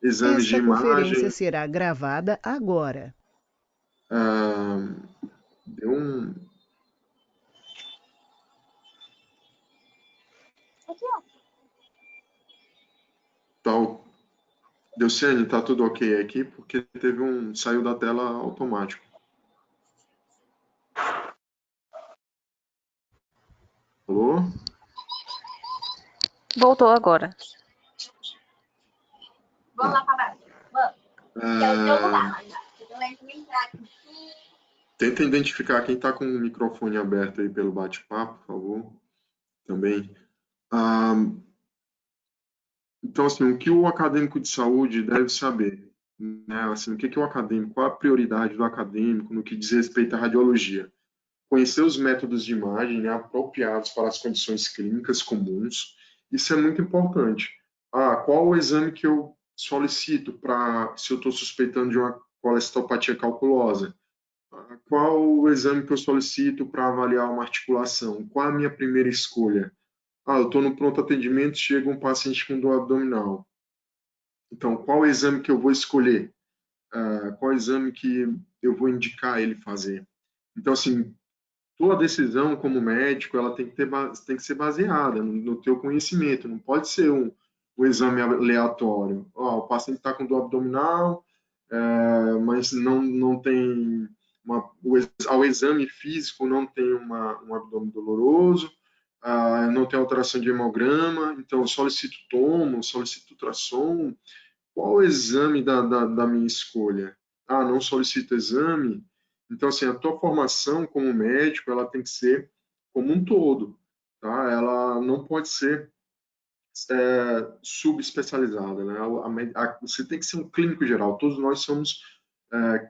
exames de Esta conferência imagem. será gravada agora. ah, deu um... Tal, Deuciane, tá tudo ok aqui? Porque teve um... Saiu da tela automático. Alô? Voltou agora. Tá. Ah, tenta identificar quem está com o microfone aberto aí pelo bate-papo, por favor. Também. Ah, então, assim, o que o acadêmico de saúde deve saber? Né? Assim, o que é o acadêmico? Qual a prioridade do acadêmico no que diz respeito à radiologia? Conhecer os métodos de imagem, né, apropriados para as condições clínicas comuns. Isso é muito importante. Qual o exame que eu solicito para se eu estou suspeitando de uma colesteropatia calculosa? Qual o exame que eu solicito para avaliar uma articulação? Qual a minha primeira escolha? Eu estou no pronto atendimento, chega um paciente com dor abdominal. Então, qual o exame que eu vou escolher? Qual o exame que eu vou indicar ele fazer? Então, assim, tua decisão como médico, ela tem que tem que ser baseada no teu conhecimento, não pode ser um exame aleatório. O paciente está com dor abdominal, mas não tem ao exame físico não tem um abdômen doloroso, não tem alteração de hemograma, então eu solicito tomo, solicito ultrassom. Qual o exame da minha escolha? Não solicito exame. Então, assim, a tua formação como médico, ela tem que ser como um todo, tá? Ela não pode ser subespecializada, né? Você tem que ser um clínico geral. Todos nós somos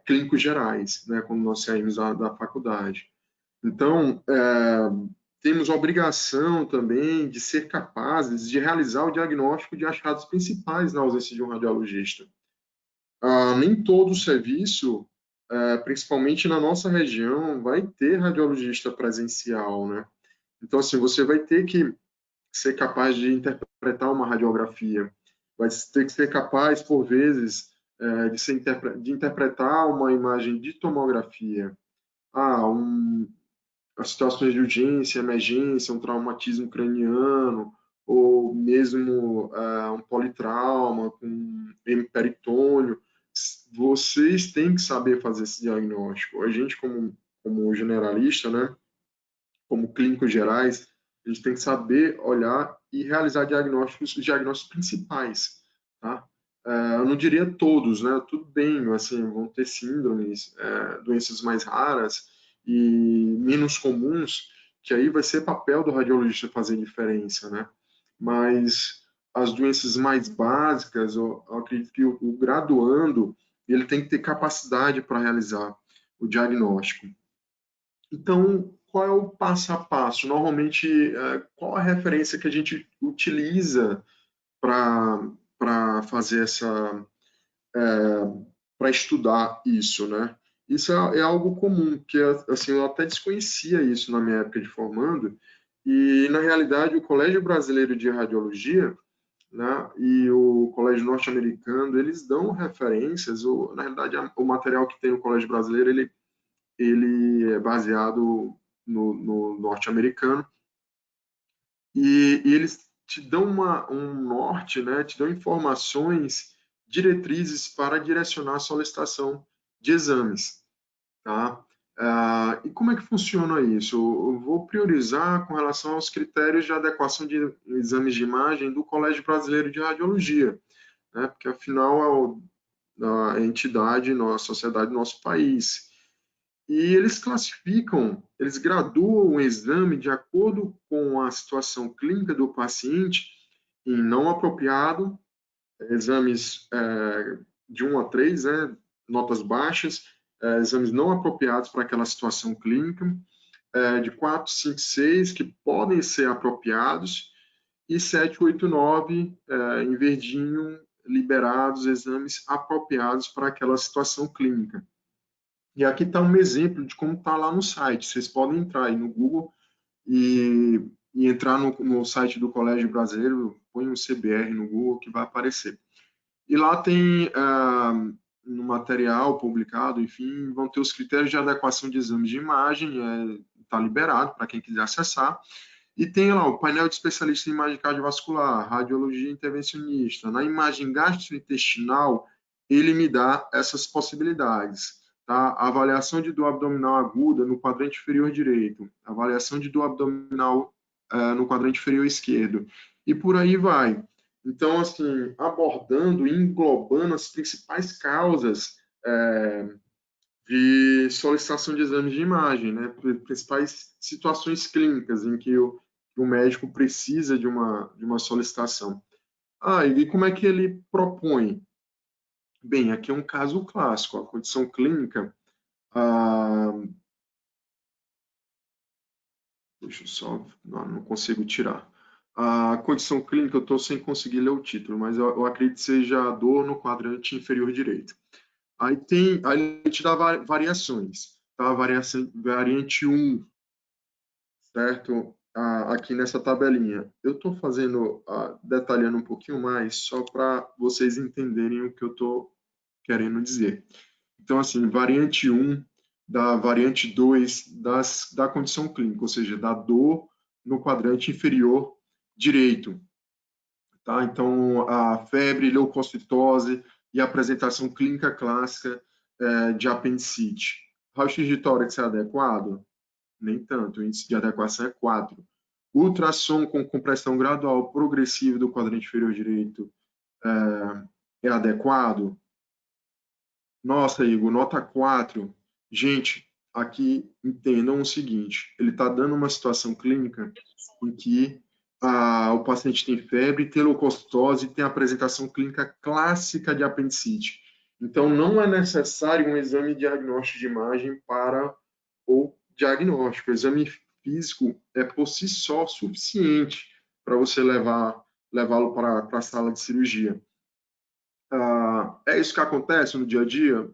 clínicos gerais, né? Quando nós saímos da faculdade. Então, temos a obrigação também de ser capazes de realizar o diagnóstico de achados principais na ausência de um radiologista. Nem todo serviço, principalmente na nossa região, vai ter radiologista presencial, né? Então, assim, você vai ter que ser capaz de interpretar uma radiografia, vai ter que ser capaz, por vezes, de interpretar uma imagem de tomografia. As situações de urgência, emergência, um traumatismo craniano, ou mesmo um politrauma com hemiperitônio, vocês têm que saber fazer esse diagnóstico. A gente, como generalista, né, como clínicos gerais, a gente tem que saber olhar e realizar diagnósticos, os diagnósticos principais, tá? Eu não diria todos, né? Tudo bem, assim, vão ter síndromes, doenças mais raras e menos comuns, que aí vai ser papel do radiologista fazer diferença, né? Mas as doenças mais básicas, eu acredito que o graduando, ele tem que ter capacidade para realizar o diagnóstico. Então, qual é o passo a passo? Normalmente, qual a referência que a gente utiliza para fazer para estudar isso, né? Isso é algo comum, que assim, eu até desconhecia isso na minha época de formando, e na realidade o Colégio Brasileiro de Radiologia, né, e o Colégio Norte-Americano, eles dão referências, ou na realidade o material que tem no Colégio Brasileiro, ele é baseado no norte-americano, e eles te dão um norte, né, te dão informações, diretrizes para direcionar a solicitação de exames, tá? E como é que funciona isso? Eu vou priorizar com relação aos critérios de adequação de exames de imagem do Colégio Brasileiro de Radiologia, né? Porque afinal a entidade, a sociedade do nosso país. E eles classificam, eles graduam o exame de acordo com a situação clínica do paciente em não apropriado, exames de 1 a 3, né, notas baixas, exames não apropriados para aquela situação clínica, de 4, 5, 6, que podem ser apropriados, e 7, 8, 9, em verdinho, liberados, exames apropriados para aquela situação clínica. E aqui está um exemplo de como está lá no site. Vocês podem entrar aí no Google e entrar no site do Colégio Brasileiro, põe um CBR no Google que vai aparecer. E lá tem, no material publicado, enfim, vão ter os critérios de adequação de exames de imagem, está liberado para quem quiser acessar. E tem lá o painel de especialista em imagem cardiovascular, radiologia intervencionista. Na imagem gastrointestinal, ele me dá essas possibilidades. Tá? Avaliação de dor abdominal aguda no quadrante inferior direito, avaliação de dor abdominal no quadrante inferior esquerdo, e por aí vai. Então, assim, abordando e englobando as principais causas de solicitação de exames de imagem, né? Principais situações clínicas em que o médico precisa de uma solicitação. E como é que ele propõe? Bem, aqui é um caso clássico, a condição clínica. Deixa eu só, não consigo tirar. A condição clínica, eu estou sem conseguir ler o título, mas eu acredito que seja dor no quadrante inferior direito. Aí ele te dá variações, tá? Variante 1, certo? Aqui nessa tabelinha. Eu estou fazendo, detalhando um pouquinho mais, só para vocês entenderem o que eu estou querendo dizer. Então, assim, variante 1 da variante 2 da condição clínica, ou seja, da dor no quadrante inferior direito. Tá? Então, a febre, leucocitose e a apresentação clínica clássica de apendicite. Raio-x de tórax é adequado? Nem tanto, o índice de adequação é 4. Ultrassom com compressão gradual progressiva do quadrante inferior direito é adequado? Nossa, Igor, nota 4. Gente, aqui entendam o seguinte, ele está dando uma situação clínica em que o paciente tem febre, tem leucocitose e tem apresentação clínica clássica de apendicite. Então, não é necessário um exame diagnóstico de imagem para o diagnóstico. O exame físico é por si só suficiente para você levá-lo para a sala de cirurgia. É isso que acontece no dia a dia?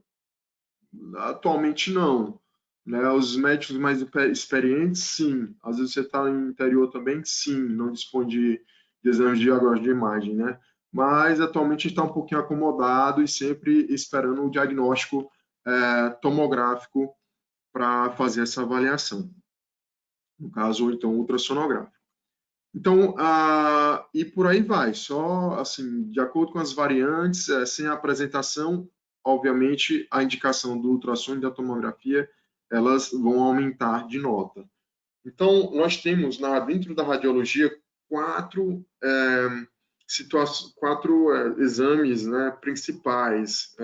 Atualmente não. Né? Os médicos mais experientes, sim. Às vezes você está no interior também, sim. Não dispõe de exames de diagnóstico de imagem, né? Mas atualmente está um pouquinho acomodado e sempre esperando o diagnóstico tomográfico para fazer essa avaliação. No caso, ou então ultrassonográfico. Então, e por aí vai, só assim, de acordo com as variantes, sem a apresentação, obviamente, a indicação do ultrassom e da tomografia, elas vão aumentar de nota. Então, nós temos, dentro da radiologia, quatro exames, né, principais,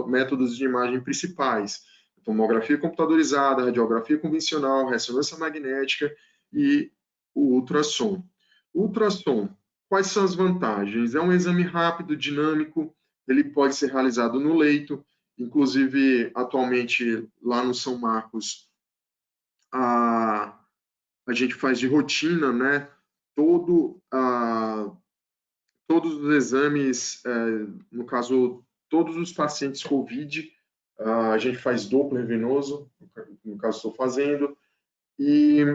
métodos de imagem principais. Tomografia computadorizada, radiografia convencional, ressonância magnética e o ultrassom. Ultrassom, quais são as vantagens? É um exame rápido, dinâmico, ele pode ser realizado no leito, inclusive, atualmente, lá no São Marcos, a gente faz de rotina, né? Todos os exames, no caso, todos os pacientes COVID, a gente faz Doppler venoso, no caso estou fazendo, e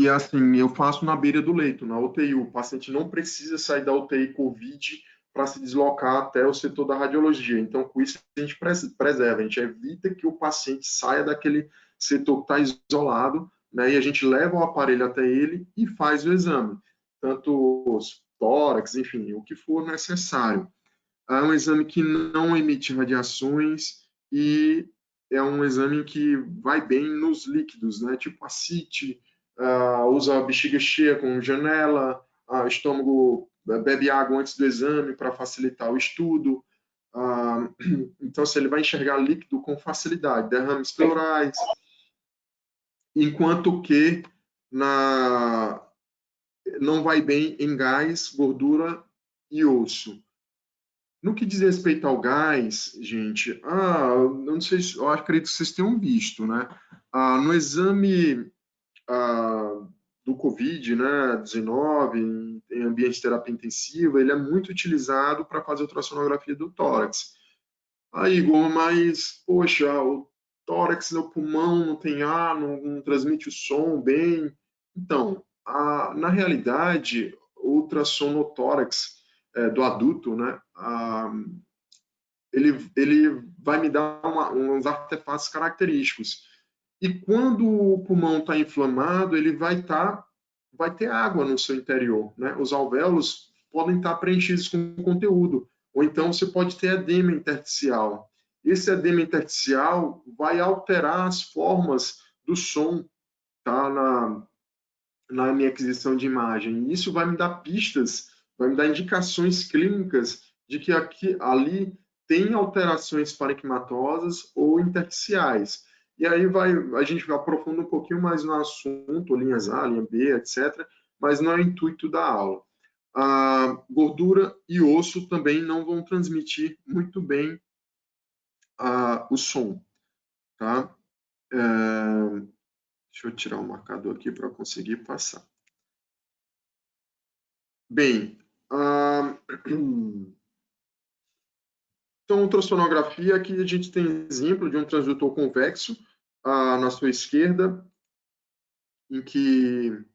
assim, eu faço na beira do leito, na UTI. O paciente não precisa sair da UTI COVID para se deslocar até o setor da radiologia. Então, com isso, a gente preserva, a gente evita que o paciente saia daquele setor que está isolado, né, e a gente leva o aparelho até ele e faz o exame. Tanto os tórax, enfim, o que for necessário. É um exame que não emite radiações e é um exame que vai bem nos líquidos, né? Tipo a CT, usa a bexiga cheia com janela, estômago bebe água antes do exame para facilitar o estudo. Então, se ele vai enxergar líquido com facilidade, derrames pleurais, enquanto que não vai bem em gás, gordura e osso. No que diz respeito ao gás, gente, eu não sei, eu acredito que vocês tenham visto, né? No exame do COVID, né, 19, em ambiente de terapia intensiva, ele é muito utilizado para fazer ultrassonografia do tórax. Igor, mas, poxa, o tórax no pulmão não tem ar, não transmite o som bem. Então, na realidade, o ultrassom no tórax do adulto, né? Ele vai me dar uns artefatos característicos. E quando o pulmão está inflamado, ele vai ter água no seu interior, né? Os alvéolos podem estar preenchidos com conteúdo, ou então você pode ter edema intersticial. Esse edema intersticial vai alterar as formas do som, tá? Na minha aquisição de imagem. E isso vai me dar pistas, vai me dar indicações clínicas de que ali tem alterações parenquimatosas ou intersticiais. E aí a gente aprofunda um pouquinho mais no assunto, linhas A, linha B, etc., mas não é o intuito da aula. A gordura e osso também não vão transmitir muito bem o som, tá? Deixa eu tirar o marcador aqui para conseguir passar. Bem, então, ultrassonografia, aqui a gente tem exemplo de um transdutor convexo na sua esquerda, em que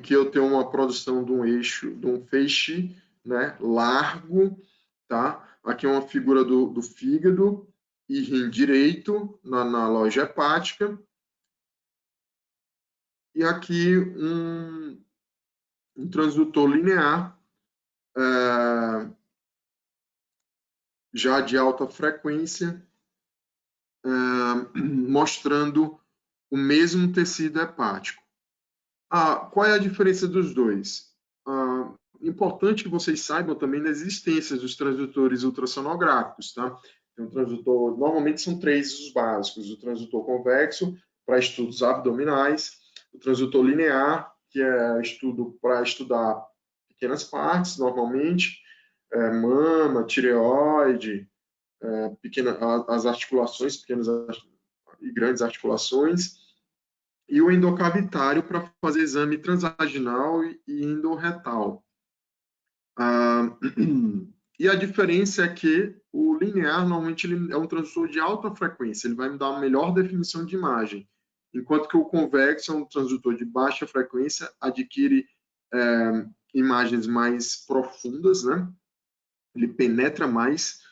eu tenho uma produção de um eixo, de um feixe, né, largo, tá? Aqui é uma figura do fígado e rim direito na loja hepática. E aqui um transdutor linear, já de alta frequência, mostrando o mesmo tecido hepático. Qual é a diferença dos dois? Importante que vocês saibam também da existência dos transdutores ultrassonográficos, tá? Tem um transdutor, normalmente são três os básicos: o transdutor convexo para estudos abdominais, o transdutor linear, que é estudo para estudar pequenas partes, normalmente, mama, tireoide, as articulações, pequenas e grandes articulações, e o endocavitário para fazer exame transvaginal e endorretal. E a diferença é que o linear, normalmente, ele é um transdutor de alta frequência, ele vai me dar uma melhor definição de imagem, enquanto que o convexo é um transdutor de baixa frequência, adquire imagens mais profundas, né? Ele penetra mais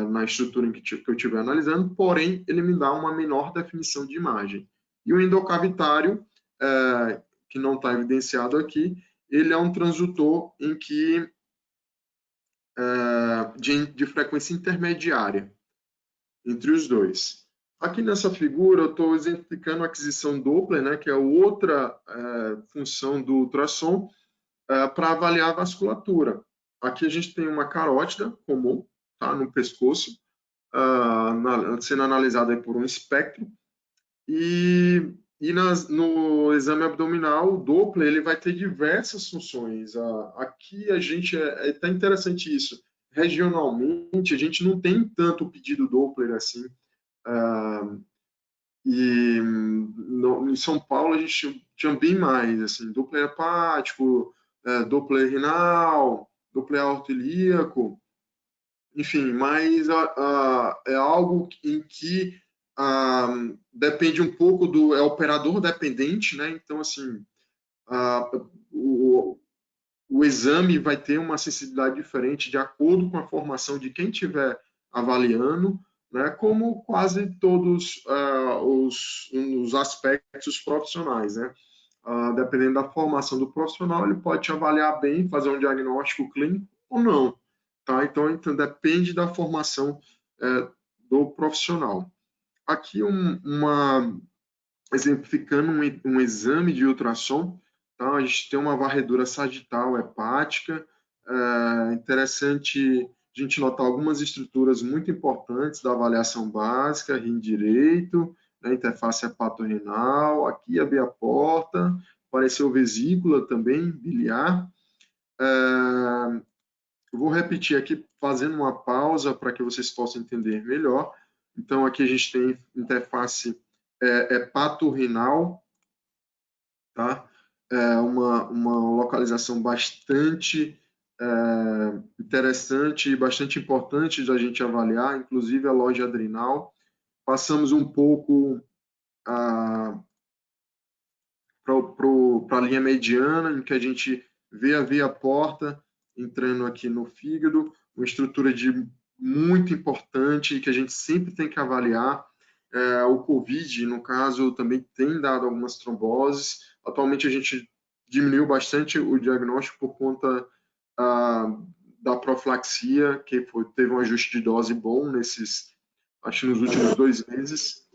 na estrutura que eu estiver analisando, porém, ele me dá uma menor definição de imagem. E o endocavitário, que não está evidenciado aqui, ele é um transdutor em que de frequência intermediária entre os dois. Aqui nessa figura eu estou exemplificando a aquisição Doppler, né, que é outra função do ultrassom, para avaliar a vasculatura. Aqui a gente tem uma carótida comum, tá, no pescoço, sendo analisada por um espectro, e no exame abdominal, o Doppler ele vai ter diversas funções. Aqui a gente tá interessante isso. Regionalmente, a gente não tem tanto pedido Doppler assim. Em São Paulo a gente tinha bem mais, assim, Doppler hepático, Doppler renal, Doppler aorto-ilíaco, enfim, mas é algo em que depende um pouco é operador dependente, né? Então, assim, o exame vai ter uma sensibilidade diferente de acordo com a formação de quem estiver avaliando, né? Como quase todos os aspectos profissionais, né? Dependendo da formação do profissional, ele pode te avaliar bem, fazer um diagnóstico clínico ou não, tá? Então depende da formação do profissional. Aqui exemplificando um exame de ultrassom, tá? A gente tem uma varredura sagital hepática, interessante a gente notar algumas estruturas muito importantes da avaliação básica: rim direito, né, interface hepatorrenal, aqui a veia porta, apareceu vesícula também, biliar. Eu vou repetir aqui, fazendo uma pausa para que vocês possam entender melhor. Então, aqui a gente tem interface hepatorrenal, tá? Uma localização bastante interessante e bastante importante da gente avaliar, inclusive a loja adrenal. Passamos um pouco para a linha mediana, em que a gente vê a veia porta entrando aqui no fígado, uma estrutura muito importante que a gente sempre tem que avaliar. O COVID, no caso, também tem dado algumas tromboses. Atualmente a gente diminuiu bastante o diagnóstico por conta da profilaxia, que teve um ajuste de dose bom acho que nos últimos 2 meses.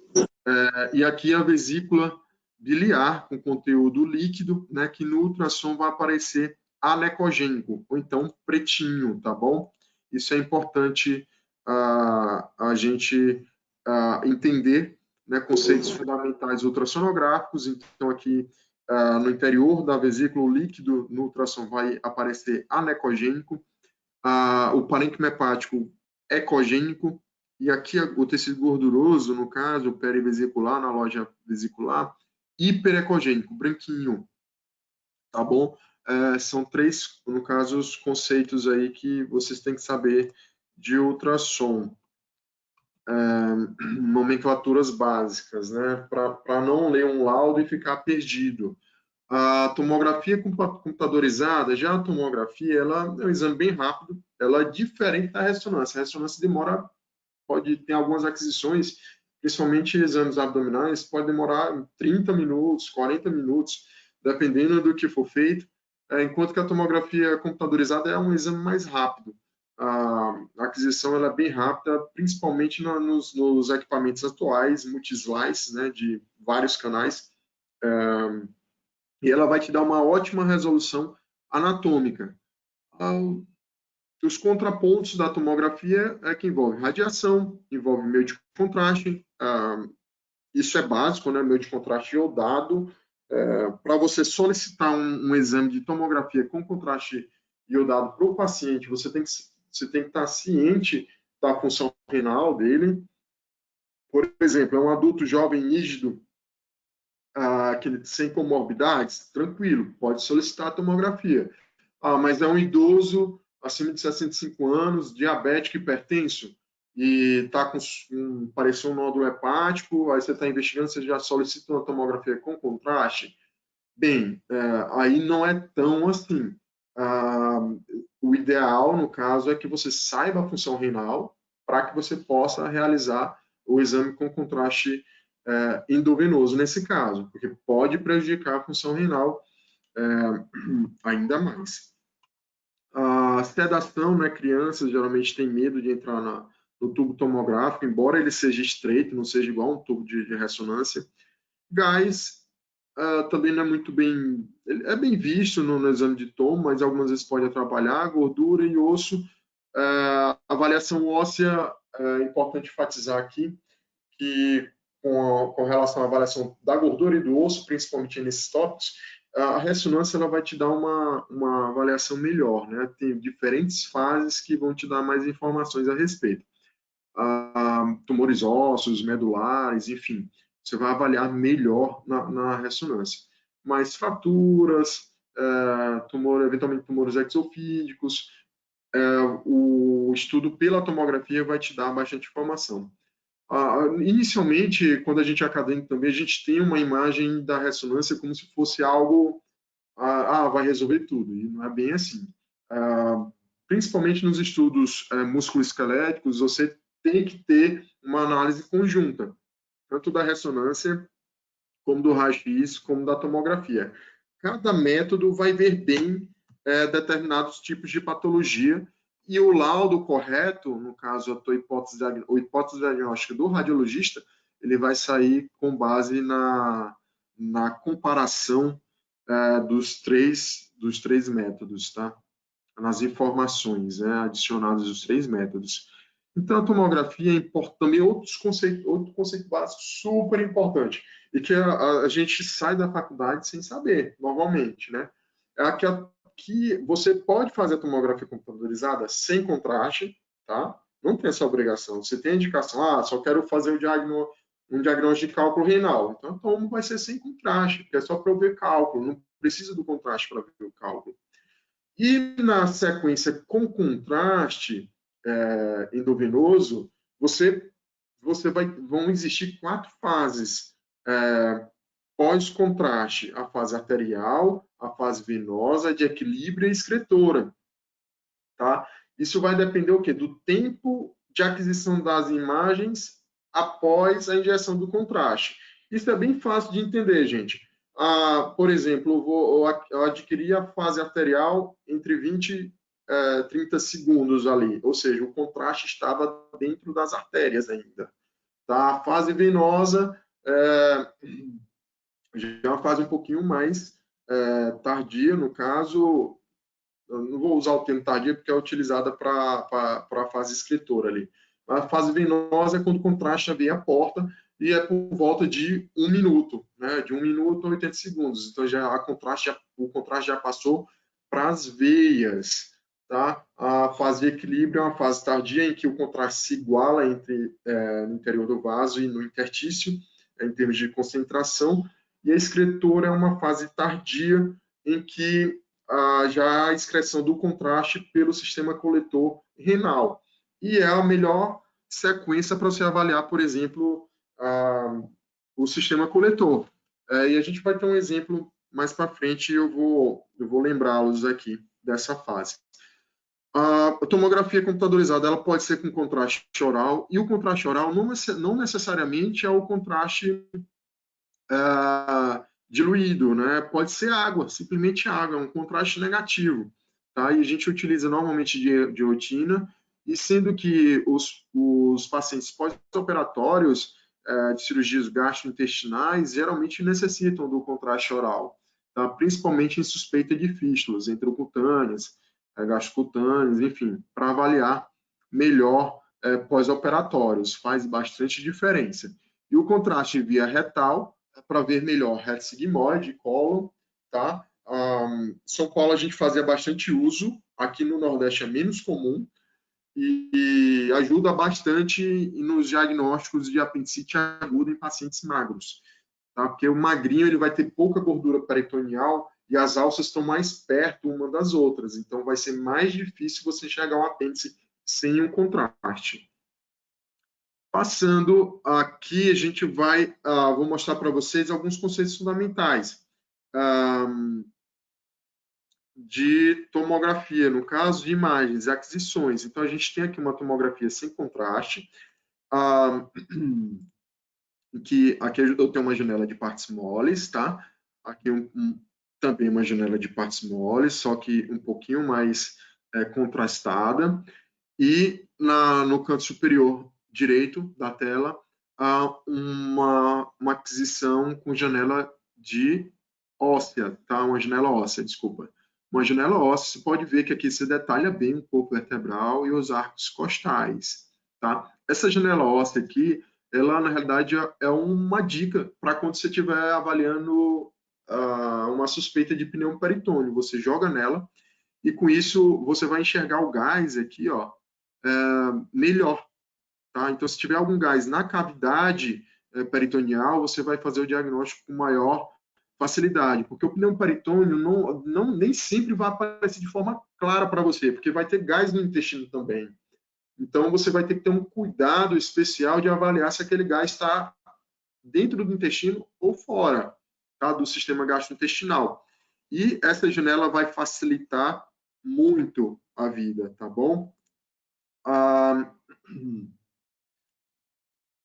E aqui a vesícula biliar com conteúdo líquido, né, que no ultrassom vai aparecer anecogênico, ou então pretinho, tá bom? Isso é importante a gente entender, né, conceitos fundamentais ultrassonográficos. Então, aqui no interior da vesícula, o líquido no ultrassom vai aparecer anecogênico, o parênquima hepático ecogênico, e aqui o tecido gorduroso, no caso, o perivesicular, na loja vesicular, hiperecogênico, branquinho, tá bom? São 3, no caso, os conceitos aí que vocês têm que saber de ultrassom. Nomenclaturas básicas, né? Para não ler um laudo e ficar perdido. A tomografia computadorizada, já a tomografia, ela é um exame bem rápido, ela é diferente da ressonância. A ressonância pode ter algumas aquisições, principalmente exames abdominais, pode demorar 30 minutos, 40 minutos, dependendo do que for feito, enquanto que a tomografia computadorizada é um exame mais rápido. A aquisição ela é bem rápida, principalmente nos equipamentos atuais, multislice, né, de vários canais, e ela vai te dar uma ótima resolução anatômica. Os contrapontos da tomografia é que envolve radiação, envolve meio de contraste, isso é básico, né? Meio de contraste iodado. Para você solicitar um exame de tomografia com contraste iodado para o paciente, você tem que estar ciente da função renal dele. Por exemplo, é um adulto jovem rígido, sem comorbidades, tranquilo, pode solicitar a tomografia. Mas é um idoso acima de 65 anos, diabético, hipertenso, e está pareceu um nódulo hepático, aí você está investigando, você já solicita uma tomografia com contraste? Bem, aí não é tão assim. O ideal, no caso, é que você saiba a função renal para que você possa realizar o exame com contraste endovenoso nesse caso, porque pode prejudicar a função renal ainda mais. A sedação, né, crianças geralmente têm medo de entrar no tubo tomográfico, embora ele seja estreito, não seja igual um tubo de ressonância. Gás também não é muito bem, é bem visto no exame de tomo, mas algumas vezes pode atrapalhar. Gordura e osso, avaliação óssea, é importante enfatizar aqui que com relação à avaliação da gordura e do osso, principalmente nesses tópicos, a ressonância ela vai te dar uma avaliação melhor, né? Tem diferentes fases que vão te dar mais informações a respeito. Tumores ósseos, medulares, enfim, você vai avaliar melhor na ressonância. Mas fraturas, eventualmente tumores exofídicos, o estudo pela tomografia vai te dar bastante informação. Inicialmente, quando a gente é acadêmico também, a gente tem uma imagem da ressonância como se fosse algo, vai resolver tudo, e não é bem assim. Principalmente nos estudos musculoesqueléticos, você tem que ter uma análise conjunta, tanto da ressonância, como do raio-x, como da tomografia. Cada método vai ver bem determinados tipos de patologia, e o laudo correto, no caso, a hipótese diagnóstica do radiologista, ele vai sair com base na comparação dos três métodos, tá? Nas informações adicionadas dos 3 métodos. Então, a tomografia é importante, também outro conceito básico super importante, e que a gente sai da faculdade sem saber, normalmente, né? É que você pode fazer a tomografia computadorizada sem contraste, tá? Não tem essa obrigação. Você tem a indicação, só quero fazer um diagnóstico de cálculo renal. Então, a tomo vai ser sem contraste, porque é só para eu ver cálculo, não precisa do contraste para ver o cálculo. E na sequência com contraste endovenoso, vão existir 4 fases pós-contraste, a fase arterial, a fase venosa, de equilíbrio e excretora, tá? Isso vai depender o quê? Do tempo de aquisição das imagens após a injeção do contraste. Isso é bem fácil de entender, gente. Por exemplo, eu adquiri a fase arterial entre 20 e 30 segundos ali, ou seja, o contraste estava dentro das artérias ainda. Tá? A fase venosa já é uma fase um pouquinho mais tardia, no caso, eu não vou usar o termo tardia porque é utilizada para a fase escritora ali. A fase venosa é quando o contraste vem à porta e é por volta de 1 minuto, né? De 1 minuto a 80 segundos. Então o contraste já passou para as veias, tá? A fase de equilíbrio é uma fase tardia em que o contraste se iguala no interior do vaso e no interstício, em termos de concentração, e a excretora é uma fase tardia em que já a excreção do contraste pelo sistema coletor renal. E é a melhor sequência para você avaliar, por exemplo, o sistema coletor. E a gente vai ter um exemplo mais para frente, eu vou lembrá-los aqui dessa fase. A tomografia computadorizada ela pode ser com contraste oral, e o contraste oral não necessariamente é o contraste diluído, né? Pode ser água, simplesmente água, é um contraste negativo, tá? E a gente utiliza normalmente de rotina, e sendo que os pacientes pós-operatórios de cirurgias gastrointestinais geralmente necessitam do contraste oral, tá? Principalmente em suspeita de fístulas intracutâneas, gastrocutâneas, enfim, para avaliar melhor pós-operatórios, faz bastante diferença. E o contraste via retal, para ver melhor reto sigmoide, cólon, tá? São Paulo a gente fazia bastante uso, aqui no Nordeste é menos comum, e ajuda bastante nos diagnósticos de apendicite aguda em pacientes magros, tá? Porque o magrinho ele vai ter pouca gordura peritoneal e as alças estão mais perto uma das outras, então vai ser mais difícil você enxergar um apêndice sem um contraste. Passando aqui, a gente vou mostrar para vocês alguns conceitos fundamentais de tomografia, no caso de imagens e aquisições. Então, a gente tem aqui uma tomografia sem contraste, que aqui eu tenho uma janela de partes moles, tá? Aqui também uma janela de partes moles, só que um pouquinho mais contrastada. E no canto superior direito da tela, há uma aquisição com janela de óssea, tá? Uma janela óssea, desculpa. Uma janela óssea, você pode ver que aqui se detalha bem o corpo vertebral e os arcos costais, tá? Essa janela óssea aqui, ela na realidade é uma dica para quando você estiver avaliando uma suspeita de pneumo peritônio. Você joga nela e com isso você vai enxergar o gás aqui, ó, melhor, tá? Então, se tiver algum gás na cavidade peritoneal, você vai fazer o diagnóstico com maior facilidade, porque o pneumo peritônio nem sempre vai aparecer de forma clara para você, porque vai ter gás no intestino também. Então, você vai ter que ter um cuidado especial de avaliar se aquele gás está dentro do intestino ou fora, tá? Do sistema gastrointestinal. E essa janela vai facilitar muito a vida, tá bom?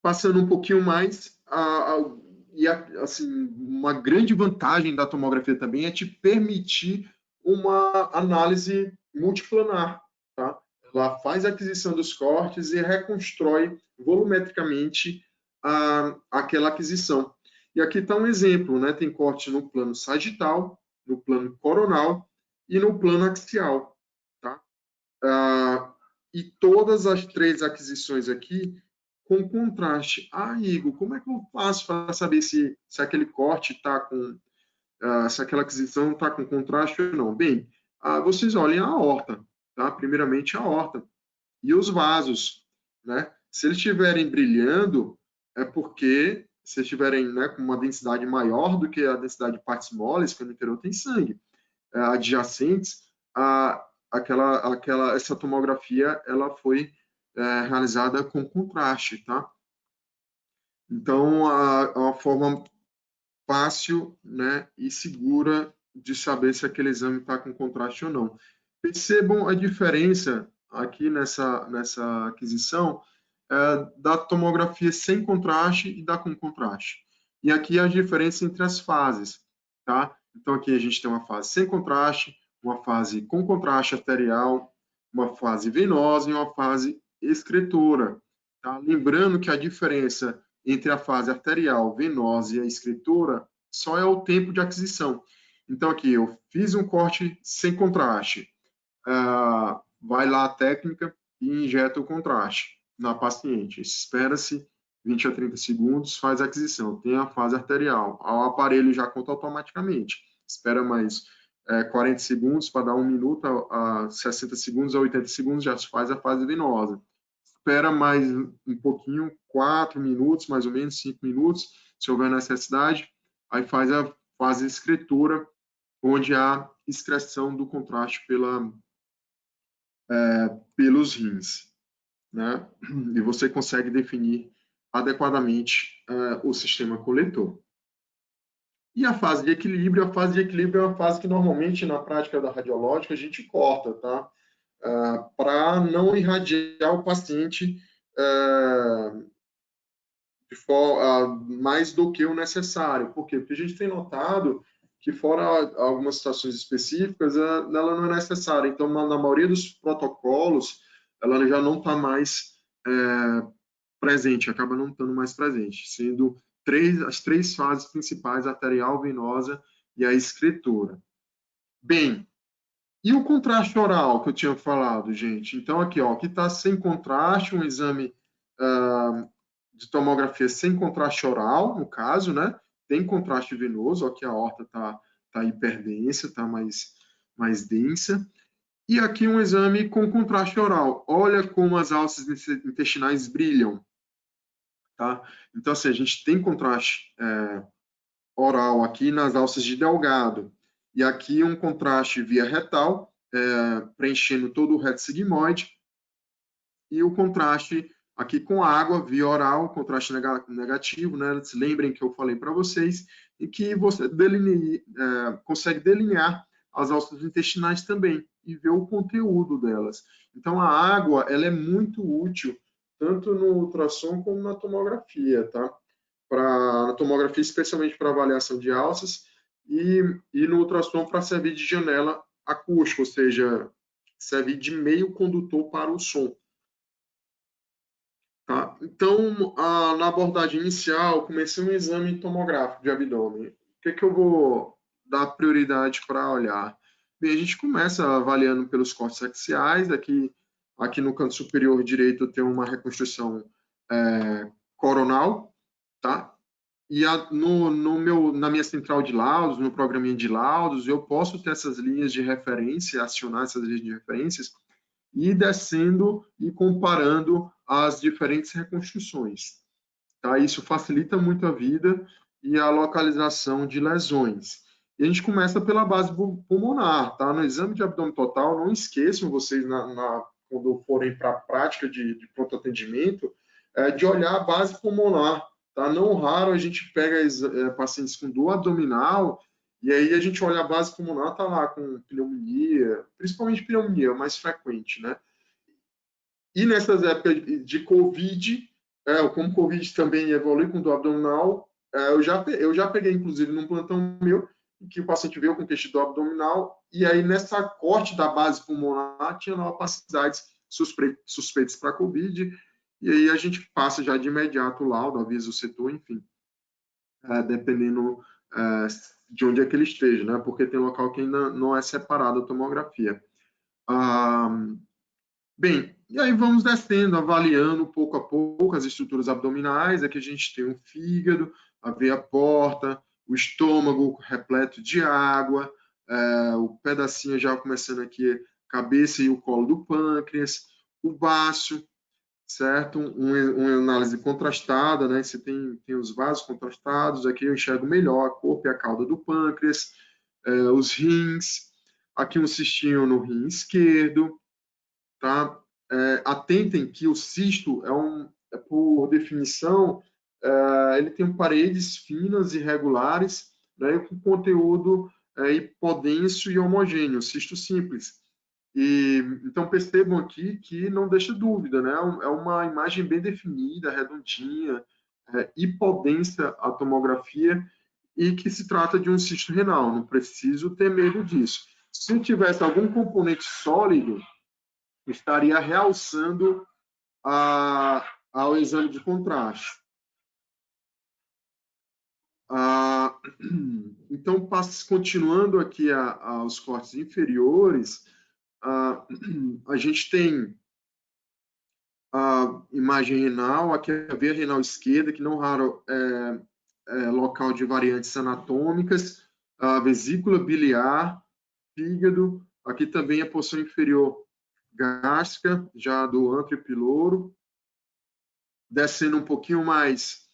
Passando um pouquinho mais, assim, uma grande vantagem da tomografia também é te permitir uma análise multiplanar, tá? Ela faz a aquisição dos cortes e reconstrói volumetricamente aquela aquisição. E aqui está um exemplo, né? Tem corte no plano sagital, no plano coronal e no plano axial, tá? E todas as 3 aquisições aqui com contraste. Igor, como é que eu faço para saber se aquele corte está com, se aquela aquisição está com contraste ou não? Bem, vocês olhem a aorta, tá? Primeiramente a aorta e os vasos, né? Se eles estiverem brilhando, é porque se estiverem, né, com uma densidade maior do que a densidade de partes moles, que no interior tem sangue, adjacentes, essa tomografia ela foi realizada com contraste, tá? Então, a forma fácil, né, e segura de saber se aquele exame está com contraste ou não. Percebam a diferença aqui nessa aquisição da tomografia sem contraste e da com contraste. E aqui a diferença entre as fases, tá? Então aqui a gente tem uma fase sem contraste, uma fase com contraste arterial, uma fase venosa e uma fase excretora, tá? Lembrando que a diferença entre a fase arterial, venosa e a excretora só é o tempo de aquisição. Então aqui eu fiz um corte sem contraste, vai lá a técnica e injeta o contraste na paciente. Espera-se 20 a 30 segundos, faz a aquisição. Tem a fase arterial. O aparelho já conta automaticamente. Espera mais 40 segundos para dar 1 minuto, a 60 segundos a 80 segundos já se faz a fase venosa. Espera mais um pouquinho, 4 minutos, mais ou menos, 5 minutos, se houver necessidade. Aí faz a fase excretora, onde há excreção do contraste pelos rins, né? E você consegue definir adequadamente o sistema coletor. E a fase de equilíbrio, é uma fase que normalmente na prática da radiológica a gente corta, tá? Para não irradiar o paciente mais do que o necessário. Por quê? Porque a gente tem notado que, fora algumas situações específicas, ela não é necessária. Então, na maioria dos protocolos, ela já não está mais presente, acaba não estando mais presente, sendo as 3 fases principais, arterial, venosa e a excretora. Bem, e o contraste oral que eu tinha falado, gente? Então, aqui, ó, aqui está sem contraste, um exame de tomografia sem contraste oral, no caso, né? Tem contraste venoso, aqui a aorta tá hiperdensa, está mais densa. E aqui um exame com contraste oral. Olha como as alças intestinais brilham, tá? Então, assim, a gente tem contraste oral aqui nas alças de Delgado. E aqui um contraste via retal, preenchendo todo o reto sigmoide. E o contraste aqui com água via oral, contraste negativo, né? Se lembrem que eu falei para vocês, e que você consegue delinear as alças intestinais também e ver o conteúdo delas. Então, a água ela é muito útil, tanto no ultrassom como na tomografia, tá? Na tomografia, especialmente para avaliação de alças, e no ultrassom para servir de janela acústica, ou seja, servir de meio condutor para o som. Tá? Então, na abordagem inicial, comecei um exame tomográfico de abdômen. O que eu vou dar prioridade para olhar? Bem, a gente começa avaliando pelos cortes axiais. Aqui no canto superior direito tem uma reconstrução coronal, tá? E na minha central de laudos, no programinha de laudos, eu posso ter essas linhas de referência, acionar essas linhas de referências e descendo e comparando as diferentes reconstruções. Tá? Isso facilita muito a vida e a localização de lesões. E a gente começa pela base pulmonar. Tá? No exame de abdômen total, não esqueçam vocês, quando forem para a prática de pronto atendimento, de olhar a base pulmonar. Tá? Não raro a gente pega pacientes com dor abdominal e aí a gente olha a base pulmonar, tá lá com pneumonia, principalmente pneumonia, é o mais frequente, né? E nessas épocas de Covid, como Covid também evolui com dor abdominal, eu já peguei, inclusive, num plantão meu, que o paciente veio com queixa de dor abdominal, e aí nessa corte da base pulmonar tinha lá opacidades suspeitas para Covid, e aí a gente passa já de imediato o laudo, avisa o setor, enfim, dependendo de onde é que ele esteja, né? Porque tem local que ainda não é separado a tomografia. Bem, e aí vamos descendo, avaliando pouco a pouco as estruturas abdominais. Aqui a gente tem o fígado, a veia porta, o estômago repleto de água, o pedacinho já começando aqui, cabeça e o colo do pâncreas, o baço, certo? Uma análise contrastada, né? Você tem os vasos contrastados, aqui eu enxergo melhor a corpo e a cauda do pâncreas, os rins, aqui um cistinho no rim esquerdo, tá? Atentem que o cisto por definição, ele tem paredes finas, irregulares, né, com conteúdo hipodêncio e homogêneo, cisto simples. Então, percebam aqui que não deixa dúvida, né? É uma imagem bem definida, redondinha, hipodensa a tomografia, e que se trata de um cisto renal, não preciso ter medo disso. Se tivesse algum componente sólido, estaria realçando ao exame de contraste. Então, continuando aqui aos cortes inferiores, a gente tem a imagem renal, aqui a veia renal esquerda, que não raro é local de variantes anatômicas, a vesícula biliar, fígado, aqui também a porção inferior gástrica, já do antro e piloro. Descendo um pouquinho mais,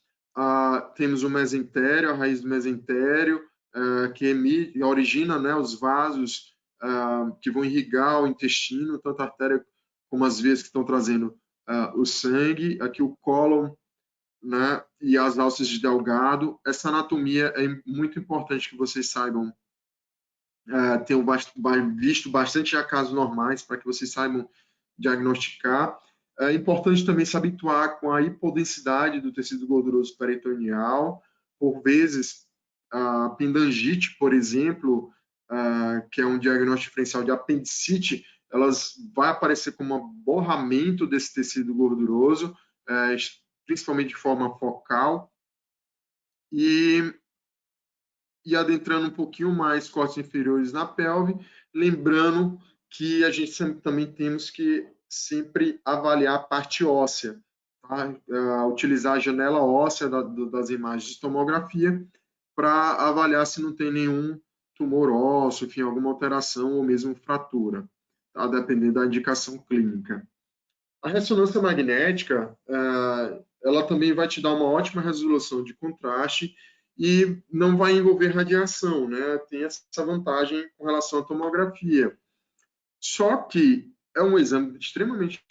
temos o mesentério, a raiz do mesentério, que origina, né, os vasos que vão irrigar o intestino, tanto a artéria como as veias que estão trazendo o sangue. Aqui o cólon, né, e as alças de Delgado. Essa anatomia é muito importante que vocês saibam. Tenho visto bastante já casos normais para que vocês saibam diagnosticar. É importante também se habituar com a hipodensidade do tecido gorduroso peritoneal. Por vezes, a pendangite, por exemplo, que é um diagnóstico diferencial de apendicite, elas vai aparecer como um borramento desse tecido gorduroso, principalmente de forma focal. E adentrando um pouquinho mais cortes inferiores na pelve, lembrando que a gente também temos que sempre avaliar a parte óssea, tá? Utilizar a janela óssea das imagens de tomografia para avaliar se não tem nenhum tumor ósseo, enfim, alguma alteração ou mesmo fratura, tá? Dependendo da indicação clínica. A ressonância magnética, ela também vai te dar uma ótima resolução de contraste e não vai envolver radiação, né? Tem essa vantagem com relação à tomografia. Só que é um exame extremamente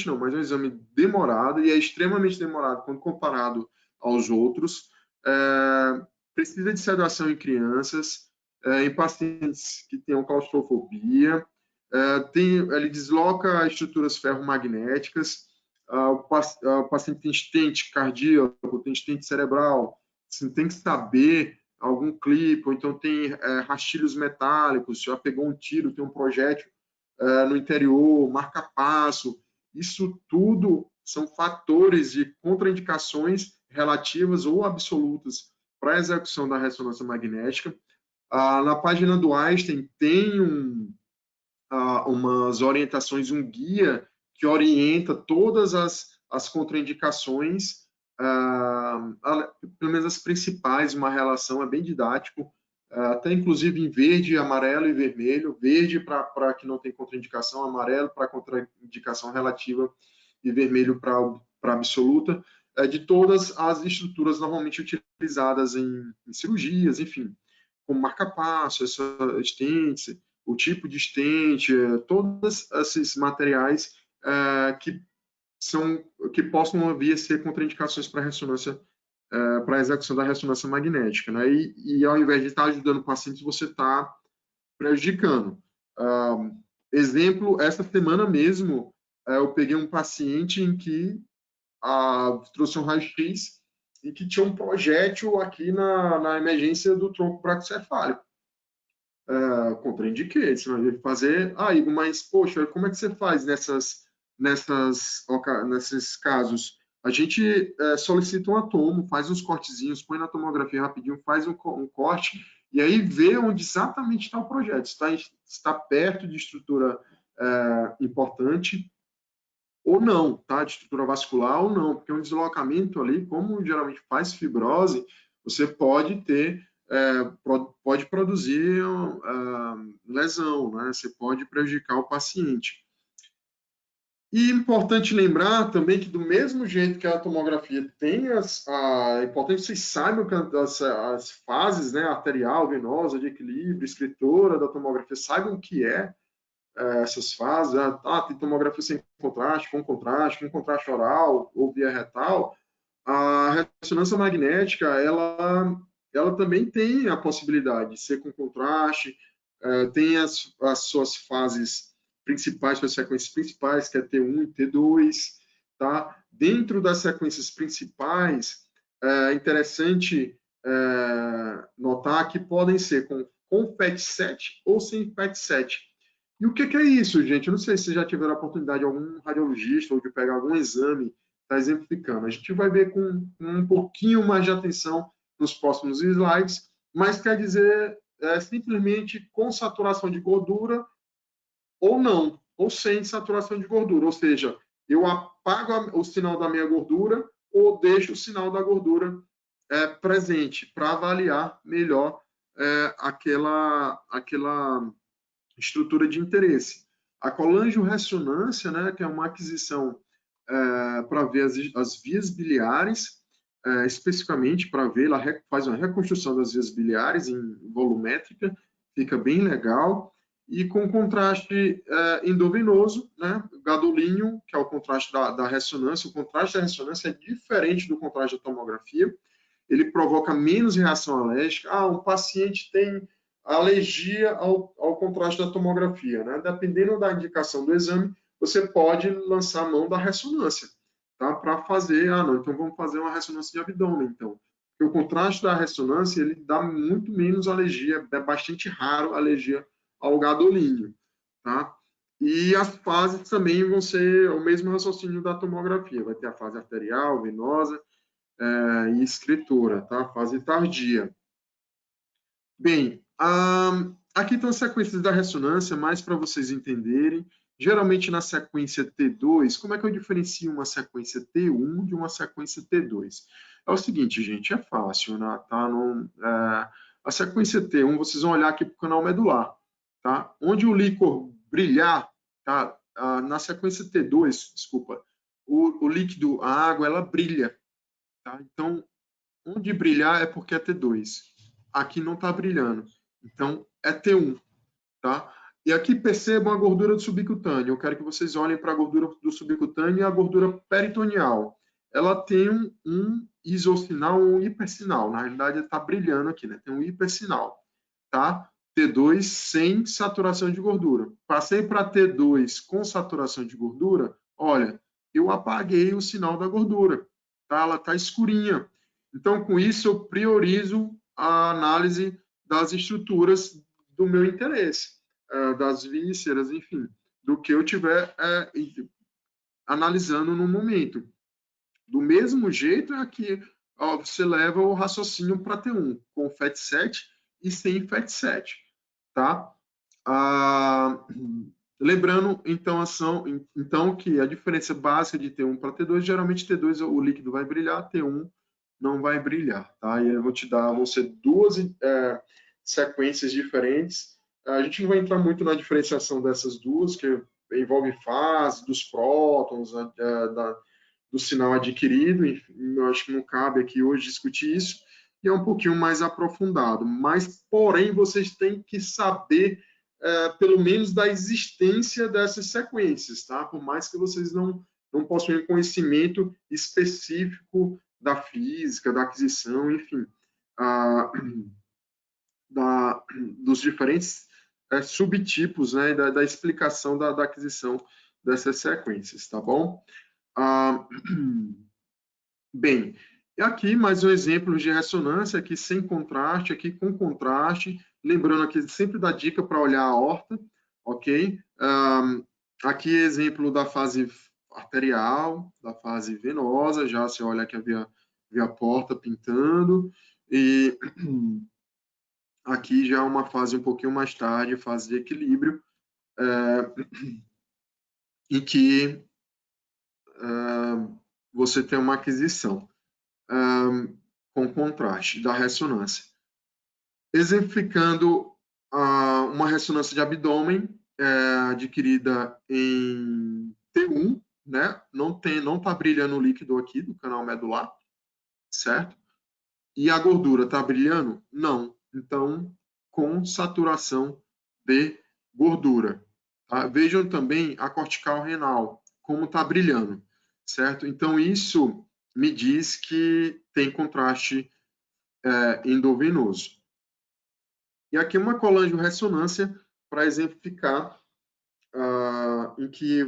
não, mas é um exame demorado, e é extremamente demorado quando comparado aos outros. Precisa de sedação em crianças, em pacientes que tenham claustrofobia. Ele desloca estruturas ferromagnéticas. O paciente tem stent cardíaco, tem stent cerebral, assim, tem que saber algum clipe, ou então tem rastilhos metálicos, já pegou um tiro, tem um projétil no interior, marca-passo. Isso tudo são fatores de contraindicações relativas ou absolutas para a execução da ressonância magnética. Na página do Einstein tem umas orientações, um guia que orienta todas as contraindicações, pelo menos as principais, uma relação, é bem didático, até inclusive em verde, amarelo e vermelho, verde para que não tem contraindicação, amarelo para contraindicação relativa e vermelho para absoluta, de todas as estruturas normalmente utilizadas em cirurgias, enfim, como marca-passo, estentes, o tipo de estente, todos esses materiais que possam vir a ser contraindicações para ressonância, para a execução da ressonância magnética, né? E ao invés de estar ajudando o paciente, você está prejudicando. Exemplo, essa semana mesmo, eu peguei um paciente em que trouxe um raio-x e que tinha um projétil aqui na emergência do tronco bracocefálico. Contraindiquei, você vai fazer, Igor, mas, poxa, como é que você faz nesses casos? A gente solicita um atomo, faz uns cortezinhos, põe na tomografia rapidinho, faz um corte, e aí vê onde exatamente está o projeto, está perto de estrutura importante ou não, tá? De estrutura vascular ou não, porque um deslocamento ali, como geralmente faz fibrose, você pode ter, pode produzir lesão, né? Você pode prejudicar o paciente. E é importante lembrar também que do mesmo jeito que a tomografia tem é importante que vocês saibam que as fases, né, arterial, venosa, de equilíbrio, escritora da tomografia, saibam o que essas fases, tem tomografia sem contraste, com contraste oral ou via retal, A ressonância magnética, ela também tem a possibilidade de ser com contraste, tem as suas fases principais, suas sequências principais, que é T1 e T2, tá? Dentro das sequências principais, é interessante notar que podem ser com FET7 ou sem FET7. E o que é isso, gente? Eu não sei se vocês já tiveram a oportunidade, algum radiologista, ou de pegar algum exame, está exemplificando. A gente vai ver com um pouquinho mais de atenção nos próximos slides, mas quer dizer simplesmente com saturação de gordura ou não, ou sem saturação de gordura. Ou seja, eu apago o sinal da minha gordura ou deixo o sinal da gordura presente para avaliar melhor aquela estrutura de interesse. A colangiorressonância, né, que é uma aquisição para ver as vias biliares, especificamente para ver, ela faz uma reconstrução das vias biliares em volumétrica, fica bem legal, e com contraste endovenoso, né, gadolínio, que é o contraste da ressonância. O contraste da ressonância é diferente do contraste da tomografia, ele provoca menos reação alérgica. Um paciente tem alergia ao contraste da tomografia, né? Dependendo da indicação do exame, você pode lançar a mão da ressonância, tá? Para fazer, não, então vamos fazer uma ressonância de abdômen, então. Porque o contraste da ressonância, ele dá muito menos alergia, é bastante raro alergia ao gadolínio, tá? E as fases também vão ser o mesmo raciocínio da tomografia, vai ter a fase arterial, venosa, e escritora, tá? Fase tardia. Bem, aqui estão as sequências da ressonância, mais para vocês entenderem. Geralmente na sequência T2, como é que eu diferencio uma sequência T1 de uma sequência T2? É o seguinte, gente, é fácil, né? Tá a sequência T1, vocês vão olhar aqui para o canal medular, tá? Onde o líquor brilhar, tá? Na sequência T2, desculpa, o líquido, a água, ela brilha, tá? Então, onde brilhar é porque é T2. Aqui não está brilhando. Então, é T1, tá? E aqui percebam a gordura do subcutâneo. Eu quero que vocês olhem para a gordura do subcutâneo e a gordura peritoneal. Ela tem um isosinal, um hipersinal. Na realidade, está brilhando aqui, né? Tem um hipersinal, tá? T2 sem saturação de gordura. Passei para T2 com saturação de gordura, olha, eu apaguei o sinal da gordura, tá? Ela está escurinha. Então, com isso, eu priorizo a análise das estruturas do meu interesse, das vísceras, enfim, do que eu estiver analisando no momento. Do mesmo jeito é que você leva o raciocínio para T1, com FET7 e sem FET7, tá? Lembrando, então, que a diferença básica de T1 para T2, geralmente T2 o líquido vai brilhar, T1 não vai brilhar, tá? E eu vão ser duas sequências diferentes. A gente não vai entrar muito na diferenciação dessas duas, que envolve fase, dos prótons, do sinal adquirido, enfim, eu acho que não cabe aqui hoje discutir isso, e é um pouquinho mais aprofundado, mas, porém, vocês têm que saber, pelo menos, da existência dessas sequências, tá? Por mais que vocês não possuem conhecimento específico da física, da aquisição, enfim, dos diferentes subtipos, né, da explicação da aquisição dessas sequências, tá bom? Bem, aqui mais um exemplo de ressonância, aqui sem contraste, aqui com contraste, lembrando aqui sempre dá dica para olhar a aorta, ok? Aqui exemplo da fase arterial, da fase venosa, já você olha aqui a porta pintando, e aqui já uma fase um pouquinho mais tarde, fase de equilíbrio, em que você tem uma aquisição com contraste da ressonância. Exemplificando uma ressonância de abdômen adquirida em T1, né? Não está brilhando o líquido aqui do canal medular, certo? E a gordura está brilhando? Não. Então, com saturação de gordura. Tá? Vejam também a cortical renal, como está brilhando, certo? Então, isso me diz que tem contraste endovenoso. E aqui uma colangio-ressonância para exemplificar em que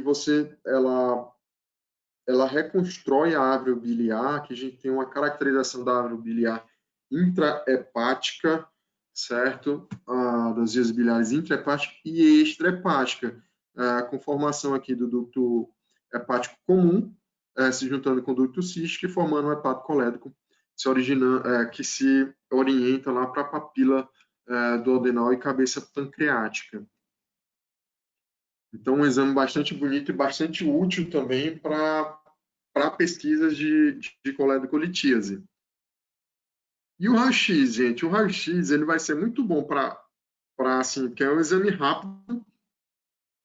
ela reconstrói a árvore biliar, que a gente tem uma caracterização da árvore biliar intrahepática, certo? Das vias biliares intrahepática e extrahepática, com formação aqui do ducto hepático comum, se juntando com o ducto cístico e formando um hepato colédoco, que se orienta lá para a papila duodenal e cabeça pancreática. Então, um exame bastante bonito e bastante útil também para pesquisas de coledocolitíase. E o raio-x, gente, o raio-x ele vai ser muito bom para assim, porque é um exame rápido,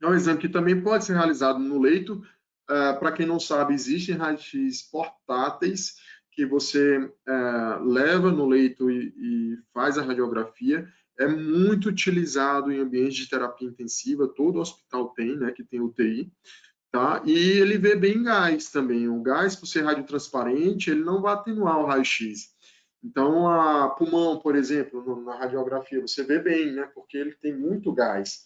é um exame que também pode ser realizado no leito. Para quem não sabe, existem raios-x portáteis que você leva no leito e faz a radiografia. É muito utilizado em ambientes de terapia intensiva, todo hospital tem, né, que tem UTI. Tá? E ele vê bem gás também. O gás, por ser radiotransparente, ele não vai atenuar o raio-x. Então, a pulmão, por exemplo, na radiografia, você vê bem, né? Porque ele tem muito gás.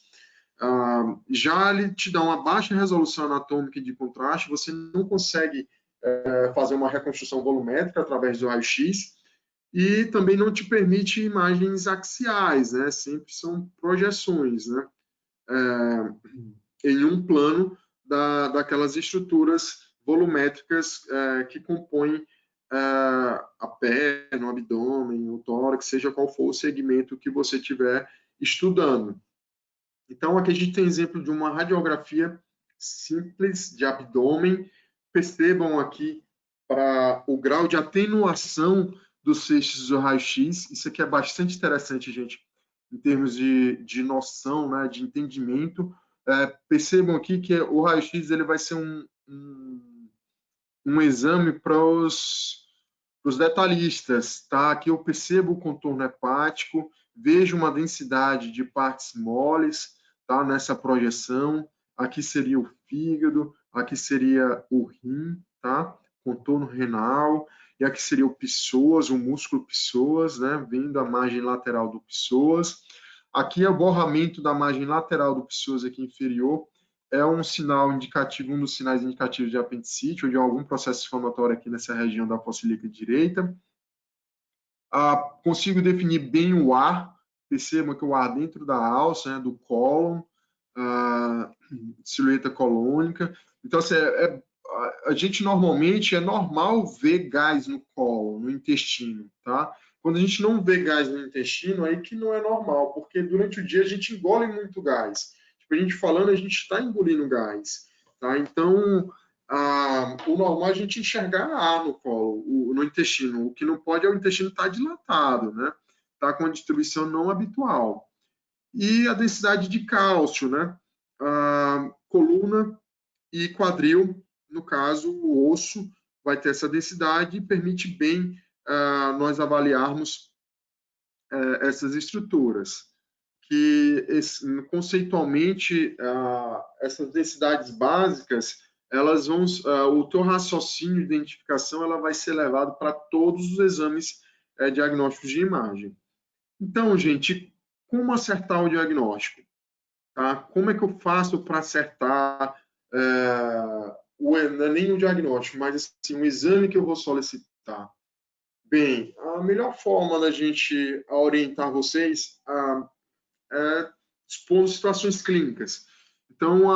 Já ele te dá uma baixa resolução anatômica de contraste, você não consegue fazer uma reconstrução volumétrica através do raio-x e também não te permite imagens axiais, né? Sempre são projeções, né? Em um plano daquelas estruturas volumétricas que compõem a perna, o abdômen, o tórax, seja qual for o segmento que você estiver estudando. Então, aqui a gente tem exemplo de uma radiografia simples de abdômen. Percebam aqui para o grau de atenuação dos feixes do raio-x. Isso aqui é bastante interessante, gente, em termos de noção, né, de entendimento. Percebam aqui que o raio-x ele vai ser um exame para os detalhistas. Tá? Aqui eu percebo o contorno hepático, vejo uma densidade de partes moles, tá? Nessa projeção. Aqui seria o fígado, aqui seria o rim, tá? Contorno renal, e aqui seria o psoas, o músculo psoas, né? Vendo a margem lateral do psoas. Aqui é o borramento da margem lateral do psoas aqui inferior, é um sinal indicativo, um dos sinais indicativos de apendicite ou de algum processo inflamatório aqui nessa região da fossa ilíaca direita. Consigo definir bem o ar, percebam que o ar dentro da alça, né, do cólon, silhueta colônica. Então, assim, a gente normalmente é normal ver gás no cólon, no intestino, tá? Quando a gente não vê gás no intestino, aí que não é normal, porque durante o dia a gente engole muito gás. Tipo, a gente falando, a gente está engolindo gás, tá? Então, o normal é a gente enxergar ar no colo, no intestino. O que não pode é o intestino estar dilatado, né? Tá com uma distribuição não habitual. E a densidade de cálcio, né? Coluna e quadril, no caso, o osso vai ter essa densidade e permite bem nós avaliarmos essas estruturas. Que conceitualmente essas densidades básicas elas vão o teu raciocínio de identificação ela vai ser levado para todos os exames diagnósticos de imagem. Então, gente, como acertar o diagnóstico? Tá? Como é que eu faço para acertar não é nem o diagnóstico, mas assim, o exame que eu vou solicitar? Bem, a melhor forma da gente orientar vocês expondo situações clínicas. Então,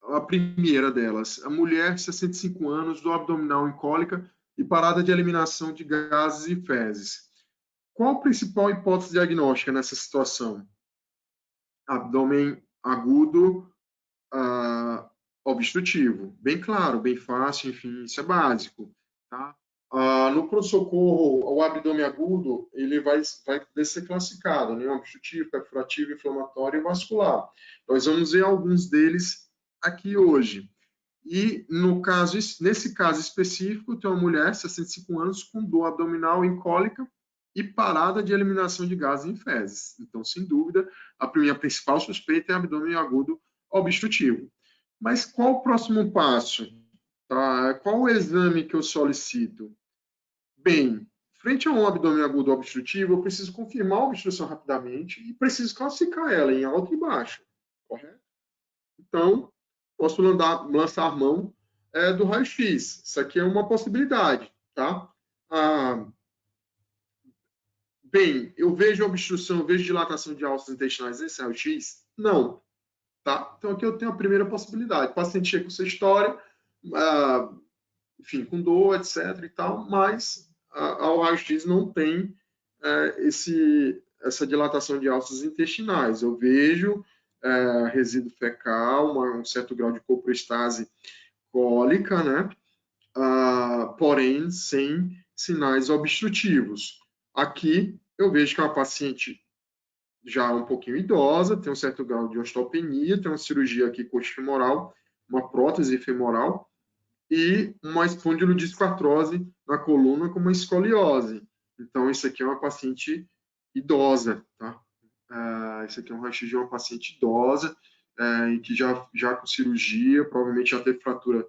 a primeira delas, a mulher de 65 anos, do abdominal em cólica e parada de eliminação de gases e fezes. Qual a principal hipótese diagnóstica nessa situação? Abdômen agudo obstrutivo. Bem claro, bem fácil, enfim, isso é básico. Tá? No pronto-socorro, o abdômen agudo, ele vai ser classificado, né? Obstrutivo, perfurativo, inflamatório e vascular. Nós vamos ver alguns deles aqui hoje. E nesse caso específico, tem uma mulher, 65 anos, com dor abdominal em cólica e parada de eliminação de gases em fezes. Então, sem dúvida, a minha principal suspeita é abdômen agudo obstrutivo. Mas qual o próximo passo? Tá? Qual o exame que eu solicito? Bem, frente a um abdômen agudo obstrutivo, eu preciso confirmar a obstrução rapidamente e preciso classificar ela em alta e baixa, correto? Então, posso lançar mão do raio-x. Isso aqui é uma possibilidade, tá? Ah, bem, eu vejo obstrução, eu vejo dilatação de alças intestinais nesse raio-x? Não, tá? Então, aqui eu tenho a primeira possibilidade. O paciente chega com sua história, ah, enfim, com dor, etc. e tal, mas ao raio-x não tem essa dilatação de alças intestinais. Eu vejo resíduo fecal, um certo grau de coprostase cólica, né? Porém sem sinais obstrutivos. Aqui eu vejo que é uma paciente já um pouquinho idosa, tem um certo grau de osteopenia, tem uma cirurgia aqui coxofemoral, uma prótese femoral, e uma espondilodiscoartrose na coluna com uma escoliose. Então, isso aqui é uma paciente idosa, tá? Isso aqui é um raio-x de uma paciente idosa, em que já com cirurgia, provavelmente já teve fratura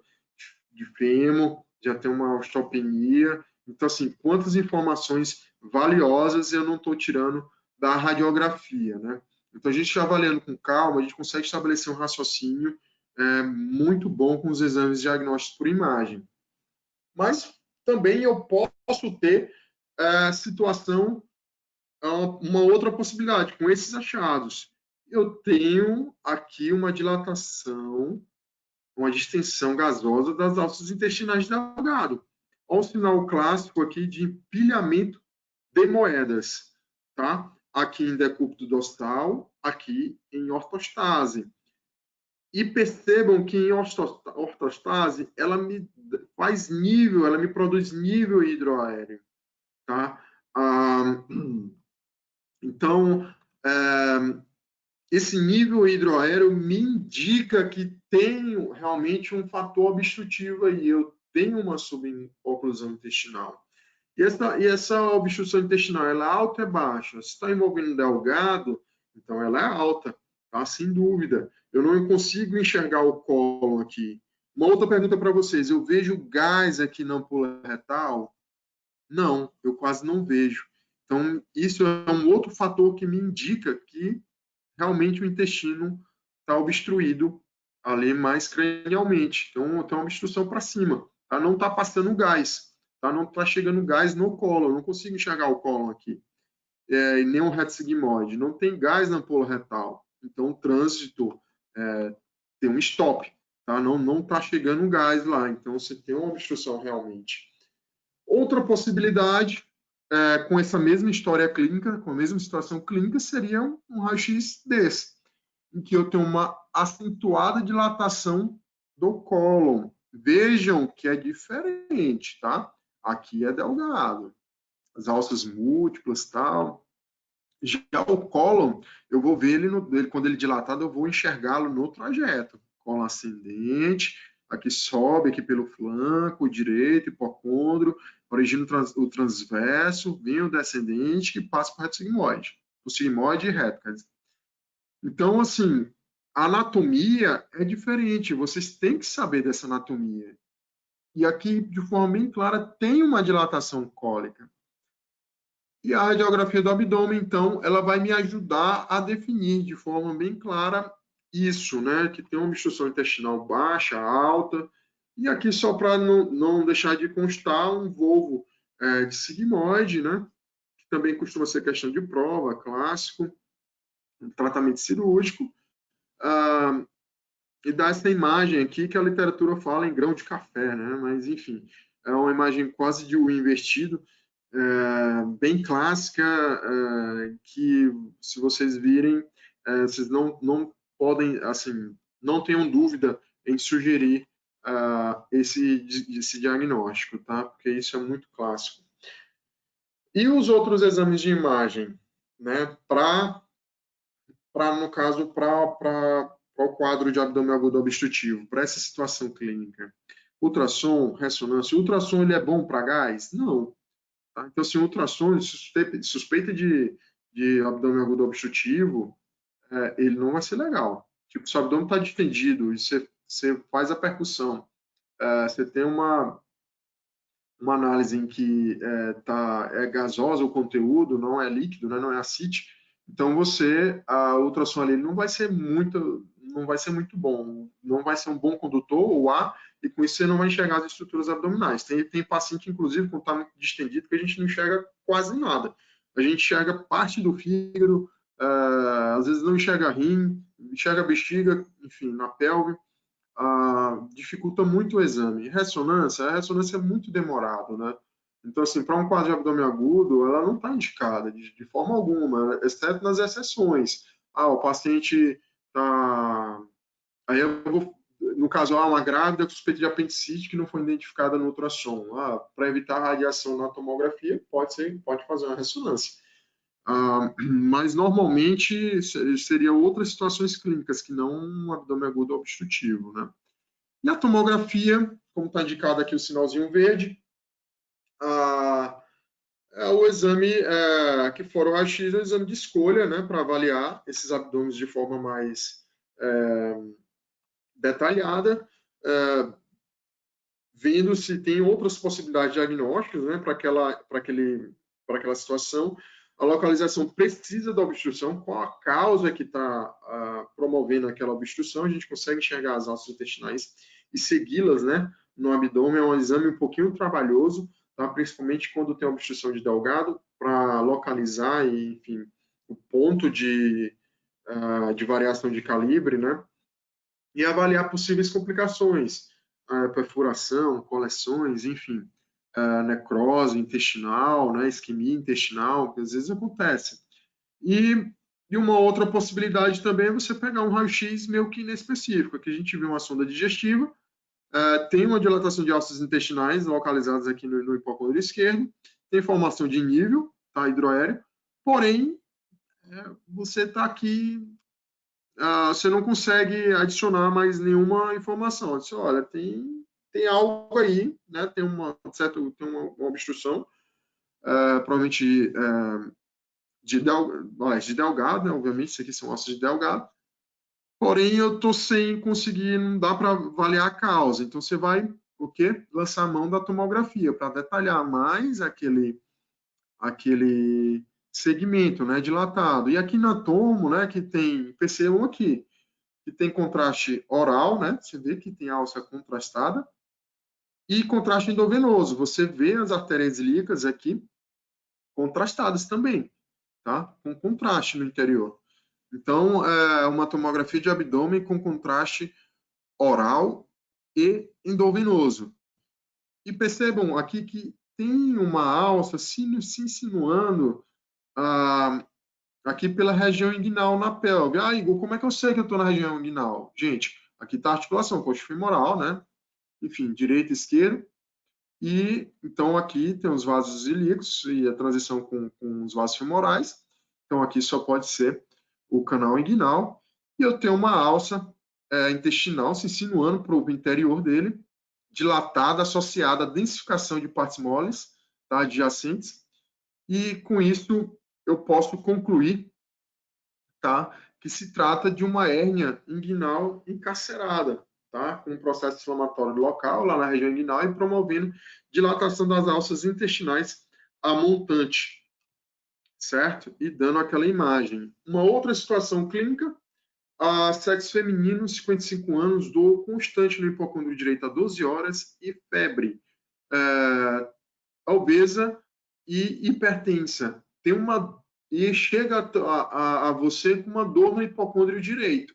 de fêmur, já tem uma osteopenia. Então, assim, quantas informações valiosas eu não estou tirando da radiografia, né? Então, a gente avaliando com calma, a gente consegue estabelecer um raciocínio muito bom com os exames diagnósticos por imagem. Mas também eu posso ter situação, uma outra possibilidade, com esses achados. Eu tenho aqui uma dilatação, uma distensão gasosa das alças intestinais delgado. Olha o sinal clássico aqui de empilhamento de moedas, tá? Aqui em decúbito dostal, aqui em ortostase. E percebam que em ortostase, ela me faz nível, ela me produz nível hidroaéreo. Tá? Então, esse nível hidroaéreo me indica que tenho realmente um fator obstrutivo aí, eu tenho uma suboclusão intestinal. E essa obstrução intestinal, ela é alta ou é baixa? Se está envolvendo delgado, então ela é alta, tá? Sem dúvida. Eu não consigo enxergar o cólon aqui. Uma outra pergunta para vocês: eu vejo gás aqui na ampola retal? Não, eu quase não vejo. Então, isso é um outro fator que me indica que realmente o intestino está obstruído ali mais cranialmente. Então, tem uma obstrução para cima. Tá? Não está passando gás. Tá? Não está chegando gás no colo. Eu não consigo enxergar o colo aqui. E nem o reto sigmoide. Não tem gás na ampola retal. Então, o trânsito tem um stop. Tá? Não está chegando gás lá. Então, você tem uma obstrução realmente. Outra possibilidade, com essa mesma história clínica, com a mesma situação clínica, seria um raio-x desse, em que eu tenho uma acentuada dilatação do cólon. Vejam que é diferente, tá? Aqui é delgado, as alças múltiplas, tal. Já o cólon, eu vou ver ele quando ele é dilatado, eu vou enxergá-lo no trajeto. Cólon ascendente, aqui sobe aqui pelo flanco direito, hipocôndrio, origina o transverso, vem o descendente que passa para o reto sigmoide. O sigmoide e reto, quer dizer. Então, assim, a anatomia é diferente, vocês têm que saber dessa anatomia. E aqui, de forma bem clara, tem uma dilatação cólica. E a radiografia do abdômen, então, ela vai me ajudar a definir de forma bem clara isso, né? Que tem uma obstrução intestinal baixa, alta. E aqui, só para não deixar de constar, um volvo de sigmoide, né? Que também costuma ser questão de prova, clássico, um tratamento cirúrgico. E dá essa imagem aqui que a literatura fala em grão de café, né? Mas, enfim, é uma imagem quase de U invertido, bem clássica, que se vocês virem, vocês não podem, assim, não tenham dúvida em sugerir esse diagnóstico, tá? Porque isso é muito clássico. E os outros exames de imagem, né? No caso, para o quadro de abdômen agudo obstrutivo, para essa situação clínica. Ultrassom, ressonância. O ultrassom ele é bom para gás? Não. Tá? Então, assim, ultrassom, suspeita de abdômen agudo obstrutivo, ele não vai ser legal. Tipo, se o abdômen está distendido e você faz a percussão você tem uma análise em que é gasosa o conteúdo, não é líquido, né, não é ascite, então o ultrassom ali não vai ser muito bom, não vai ser um bom condutor, o ar, e com isso você não vai enxergar as estruturas abdominais. Tem paciente, inclusive, com tá muito distendido, que a gente não enxerga quase nada. A gente enxerga parte do fígado, às vezes não enxerga rim, enxerga bexiga, enfim, na pelve, dificulta muito o exame. A ressonância é muito demorado, né? Então, assim, para um quadro de abdômen agudo, ela não está indicada de forma alguma, exceto nas exceções. O paciente está... Aí eu vou, no caso, uma grávida com suspeita de apendicite que não foi identificada no ultrassom. Para evitar radiação na tomografia, pode fazer uma ressonância. Mas normalmente seria outras situações clínicas que não um abdômen agudo obstrutivo, né? E a tomografia, como está indicado aqui o sinalzinho verde, é o exame que fora o raio-x, é o exame de escolha, né, para avaliar esses abdômenes de forma mais detalhada, vendo se tem outras possibilidades diagnósticas, né, para aquela situação, a localização precisa da obstrução, qual a causa que está promovendo aquela obstrução, a gente consegue enxergar as alças intestinais e segui-las, né, no abdômen. É um exame um pouquinho trabalhoso, tá, principalmente quando tem obstrução de delgado, para localizar, enfim, o ponto de variação de calibre, né, e avaliar possíveis complicações, perfuração, coleções, enfim, necrose intestinal, né, isquemia intestinal, que às vezes acontece. E uma outra possibilidade também é você pegar um raio-x meio que inespecífico. Aqui a gente vê uma sonda digestiva, tem uma dilatação de alças intestinais localizadas aqui no hipocôndrio esquerdo, tem formação de nível, tá, hidroaéreo, porém, você está aqui, você não consegue adicionar mais nenhuma informação. Disse, olha, tem algo aí, né? Tem uma obstrução, provavelmente de delgado, né? Obviamente, isso aqui são ossos de delgado. Porém, eu estou sem conseguir, não dá para avaliar a causa. Então, você vai, o quê? Lançar a mão da tomografia para detalhar mais aquele segmento, né, dilatado. E aqui na tomo, né, que tem, percebam aqui, que tem contraste oral, né, você vê que tem alça contrastada, e contraste endovenoso. Você vê as artérias ilíacas aqui contrastadas também, tá? Com contraste no interior. Então, é uma tomografia de abdômen com contraste oral e endovenoso. E percebam aqui que tem uma alça se insinuando aqui pela região inguinal na pelve. Igor, como é que eu sei que eu estou na região inguinal? Gente, aqui está a articulação coxo-femoral, né? Enfim, direita e esquerda. E então aqui tem os vasos ilíacos e a transição com os vasos femorais. Então aqui só pode ser o canal inguinal. E eu tenho uma alça intestinal se insinuando para o interior dele, dilatada, associada à densificação de partes moles, tá, adjacentes. E com isso eu posso concluir, tá, que se trata de uma hérnia inguinal encarcerada, tá, com um processo inflamatório local lá na região inguinal e promovendo dilatação das alças intestinais a montante, certo? E dando aquela imagem. Uma outra situação clínica, sexo feminino, 55 anos, dor constante no hipocôndrio direito há 12 horas e febre, obesa e hipertensa. Tem uma e chega a você com uma dor no hipocôndrio direito,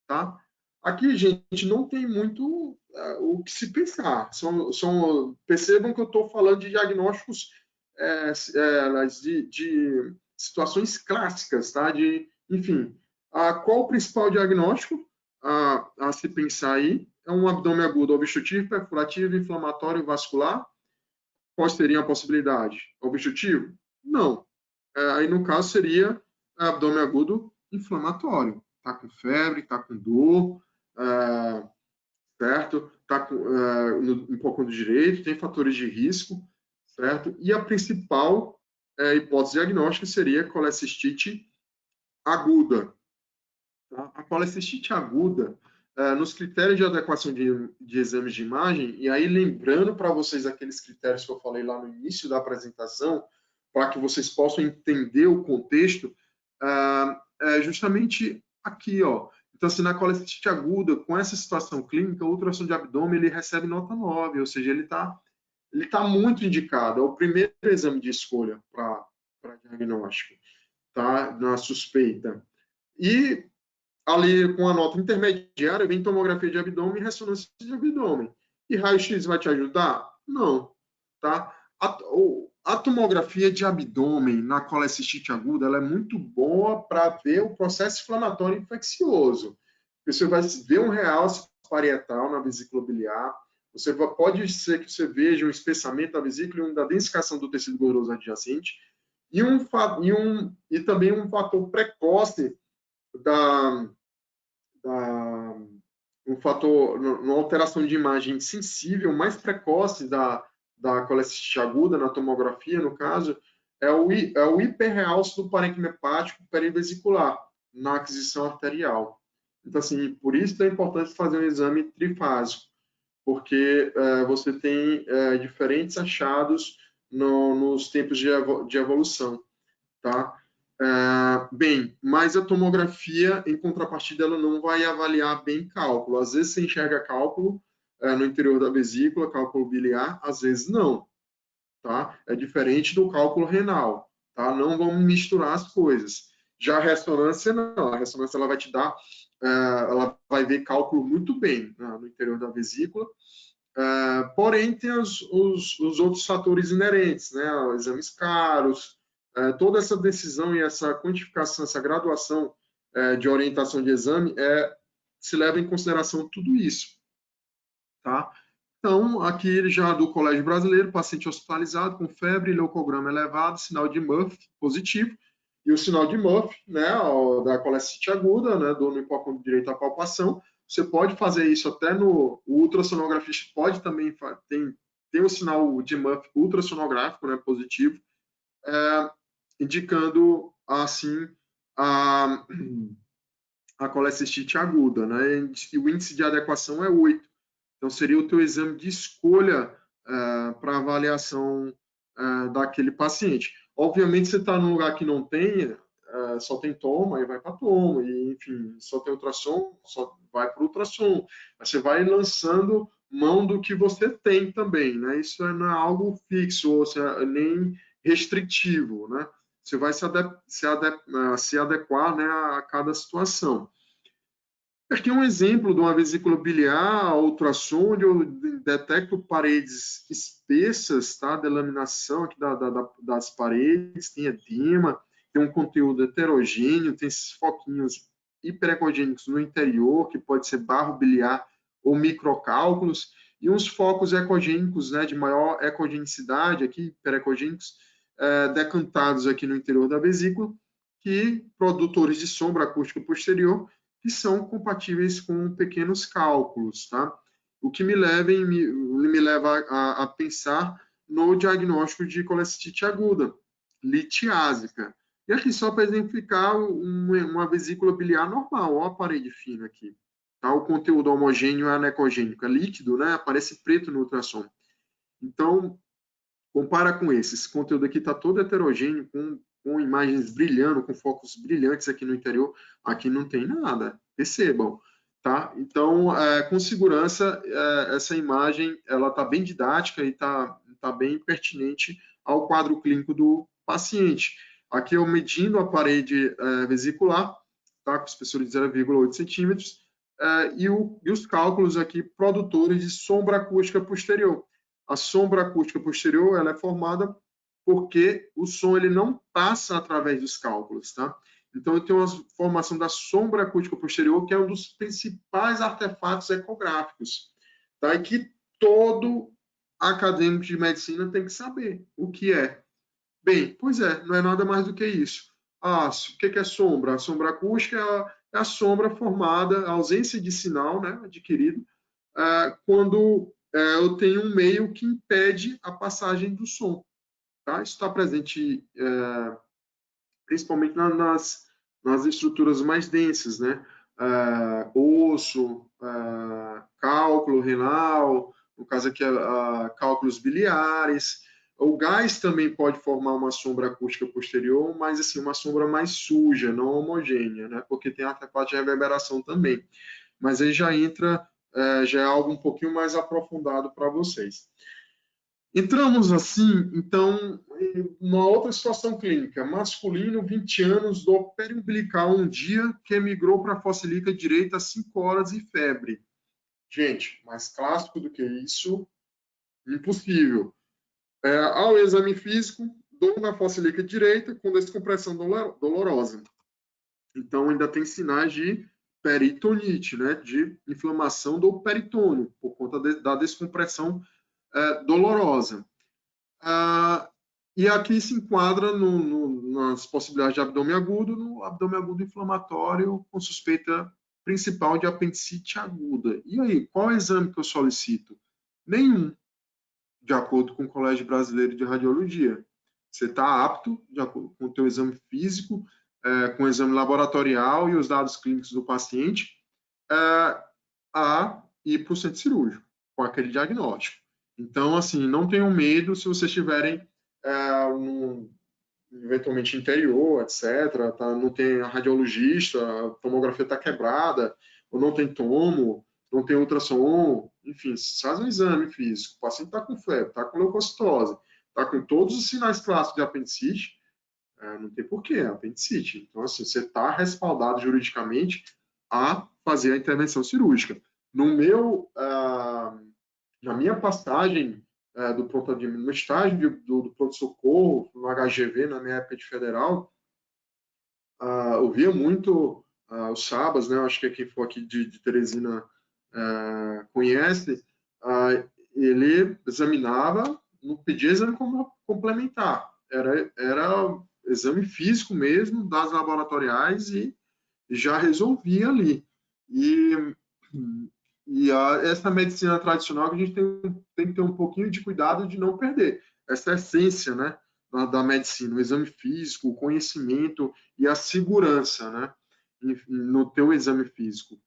tá? Aqui, gente, não tem muito o que se pensar. Percebam que eu estou falando de diagnósticos de situações clássicas, tá? Enfim, qual o principal diagnóstico a se pensar aí? É um abdômen agudo obstrutivo, perfurativo, inflamatório, vascular. Qual seria a possibilidade? Obstrutivo? Não. Aí, no caso, seria abdômen agudo inflamatório. Está com febre, está com dor, certo? Está um pouco do direito, tem fatores de risco, certo? E a principal hipótese diagnóstica seria colecistite aguda. Tá? A colecistite aguda, nos critérios de adequação de exames de imagem, e aí lembrando para vocês aqueles critérios que eu falei lá no início da apresentação, para que vocês possam entender o contexto, é justamente aqui, ó. Então, assim, na colecistite aguda, com essa situação clínica, o ultrassom de abdômen ele recebe nota 9, ou seja, ele tá muito indicado. É o primeiro exame de escolha para diagnóstico, tá? Na suspeita. E ali com a nota intermediária vem tomografia de abdômen e ressonância de abdômen. E raio-x vai te ajudar? Não, tá? A tomografia de abdômen na colecistite aguda ela é muito boa para ver o processo inflamatório infeccioso. Você vai ver um realce parietal na vesícula biliar, pode ser que você veja um espessamento da vesícula e uma densificação do tecido gorduroso adjacente, e também um fator precoce da, da um fator, uma alteração de imagem sensível mais precoce da colecistite aguda na tomografia, no caso, é o hiperrealce do parênquima hepático perivesicular na aquisição arterial. Então, assim, por isso é importante fazer um exame trifásico, porque você tem diferentes achados nos tempos de evolução, tá? Bem, mas a tomografia, em contrapartida, ela não vai avaliar bem cálculo. Às vezes você enxerga cálculo no interior da vesícula, cálculo biliar, às vezes não, tá? É diferente do cálculo renal, tá? Não vamos misturar as coisas. Já a ressonância, não. A ressonância, ela vai te dar, ela vai ver cálculo muito bem, né, no interior da vesícula, porém, tem os outros fatores inerentes, né? Exames caros, toda essa decisão e essa quantificação, essa graduação de orientação de exame se leva em consideração tudo isso, tá? Então, aqui já do Colégio Brasileiro, paciente hospitalizado com febre, leucograma elevado, sinal de Murphy positivo, e o sinal de Murphy, né, da colecistite aguda, né, do hipocôndrio direito à palpação. Você pode fazer isso até o ultrassonografista pode também tem o sinal de Murphy ultrassonográfico, né, positivo, indicando assim a, a colecistite aguda, né, e o índice de adequação é 8. Então, seria o teu exame de escolha para avaliação daquele paciente. Obviamente, você está num lugar que não tem, só tem toma, aí vai para toma, e, enfim, só tem ultrassom, só vai para ultrassom. Você vai lançando mão do que você tem também, né? Isso não é algo fixo, ou seja, nem restritivo, né? Você vai se adequar, né, a cada situação. Aqui é um exemplo de uma vesícula biliar, ultrassom, onde eu detecto paredes espessas, tá? Delaminação aqui das paredes, tem edema, tem um conteúdo heterogêneo, tem esses foquinhos hiperecogênicos no interior, que pode ser barro biliar ou microcálculos, e uns focos ecogênicos, né, de maior ecogenicidade, aqui, hiperecogênicos, decantados aqui no interior da vesícula, que produtores de sombra acústica posterior, que são compatíveis com pequenos cálculos, tá? O que me leva a pensar no diagnóstico de colecistite aguda, litiásica. E aqui só para exemplificar uma vesícula biliar normal, ó a parede fina aqui. Tá? O conteúdo homogêneo é anecogênico, é líquido, né? Aparece preto no ultrassom. Então, compara com esse conteúdo aqui está todo heterogêneo, com imagens brilhando, com focos brilhantes aqui no interior. Aqui não tem nada, percebam. Tá? Então, com segurança, essa imagem ela está bem didática e está bem pertinente ao quadro clínico do paciente. Aqui eu medindo a parede vesicular, tá? Com espessura de 0,8 centímetros, e os cálculos aqui produtores de sombra acústica posterior. A sombra acústica posterior ela é formada porque o som ele não passa através dos cálculos, tá? Então, eu tenho uma formação da sombra acústica posterior, que é um dos principais artefatos ecográficos, tá? E que todo acadêmico de medicina tem que saber o que é. Bem, pois não é nada mais do que isso. O que é sombra? A sombra acústica é a sombra formada, a ausência de sinal, né, adquirido, quando eu tenho um meio que impede a passagem do som. Tá? Isso está presente principalmente nas estruturas mais densas, né? osso, cálculo renal, no caso aqui, cálculos biliares. O gás também pode formar uma sombra acústica posterior, mas assim, uma sombra mais suja, não homogênea, né? Porque tem a parte de reverberação também. Mas aí já entra, já é algo um pouquinho mais aprofundado para vocês. Entramos assim, então, em uma outra situação clínica. Masculino, 20 anos, dor periumbilical um dia, que emigrou para a fossa ilíaca direita às 5 horas e febre. Gente, mais clássico do que isso, impossível. Ao exame físico, dor na fossa ilíaca direita com descompressão dolorosa. Então, ainda tem sinais de peritonite, né, de inflamação do peritônio, por conta da descompressão dolorosa. E aqui se enquadra nas possibilidades de abdômen agudo, no abdômen agudo inflamatório com suspeita principal de apendicite aguda. E aí, qual é o exame que eu solicito? Nenhum, de acordo com o Colégio Brasileiro de Radiologia. Você está apto, de acordo com o teu exame físico, com o exame laboratorial e os dados clínicos do paciente, a ir para o centro cirúrgico, com aquele diagnóstico. Então, assim, não tenham medo se vocês estiverem eventualmente interior, etc., tá, não tem radiologista, a tomografia está quebrada, ou não tem tomo, não tem ultrassom, enfim, faz um exame físico, o paciente está com febre, está com leucocitose, está com todos os sinais clássicos de apendicite, não tem porquê, é apendicite. Então, assim, você está respaldado juridicamente a fazer a intervenção cirúrgica. Na minha passagem do no estágio do pronto-socorro, no HGV, na minha época de federal, eu via muito o Sabas, né? Acho que quem for aqui de Teresina conhece. Ele examinava, não pedia exame complementar, era exame físico mesmo, dados laboratoriais e já resolvia ali. Essa medicina tradicional que a gente tem que ter um pouquinho de cuidado de não perder. Essa é a essência, né, da medicina, o exame físico, o conhecimento e a segurança, né, no teu exame físico.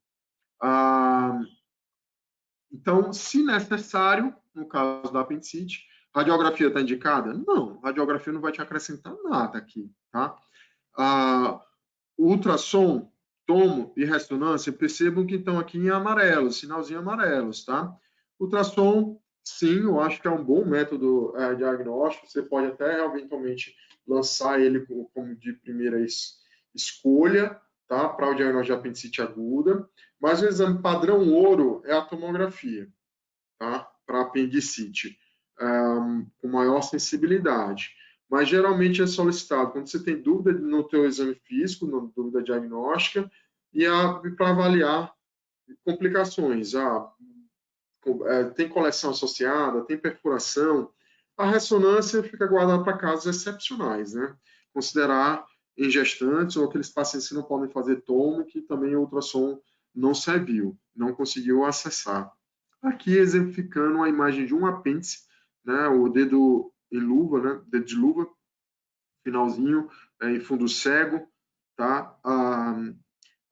Então, se necessário, no caso da apendicite, radiografia está indicada? Não, radiografia não vai te acrescentar nada aqui, tá? Ultrassom, tomo e ressonância, percebam que estão aqui em amarelo, sinalzinho amarelos, tá? Ultrassom, sim, eu acho que é um bom método diagnóstico, você pode até eventualmente lançar ele como de primeira escolha, tá? Para o diagnóstico de apendicite aguda, mas o exame padrão ouro é a tomografia, tá? Para apendicite, com maior sensibilidade. Mas geralmente é solicitado quando você tem dúvida no teu exame físico, dúvida diagnóstica, e para avaliar complicações. Tem coleção associada, tem perfuração. A ressonância fica guardada para casos excepcionais, né? Considerar em gestantes ou aqueles pacientes que não podem fazer tomo, que também o ultrassom não serviu, não conseguiu acessar. Aqui exemplificando a imagem de um apêndice, né? O dedo em luva, né? Dedo de luva, finalzinho em fundo cego, tá?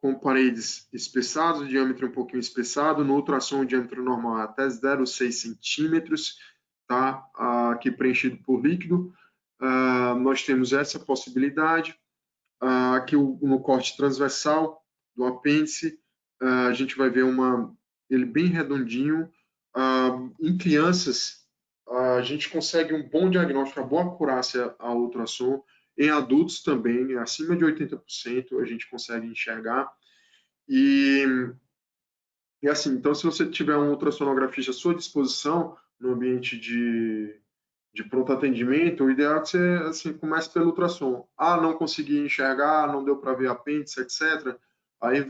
Com paredes espessadas, o diâmetro um pouquinho espessado, no ultrassom o diâmetro normal é até 0,6 centímetros, tá? Aqui preenchido por líquido. Nós temos essa possibilidade. Aqui no corte transversal do apêndice, a gente vai ver ele bem redondinho. Em crianças, a gente consegue um bom diagnóstico, uma boa acurácia ao ultrassom. Em adultos também, acima de 80%, a gente consegue enxergar. E assim, então, se você tiver um ultrassonografista à sua disposição no ambiente de pronto atendimento, o ideal é que você assim, comece pelo ultrassom. Não consegui enxergar, não deu para ver apêndice, etc. Aí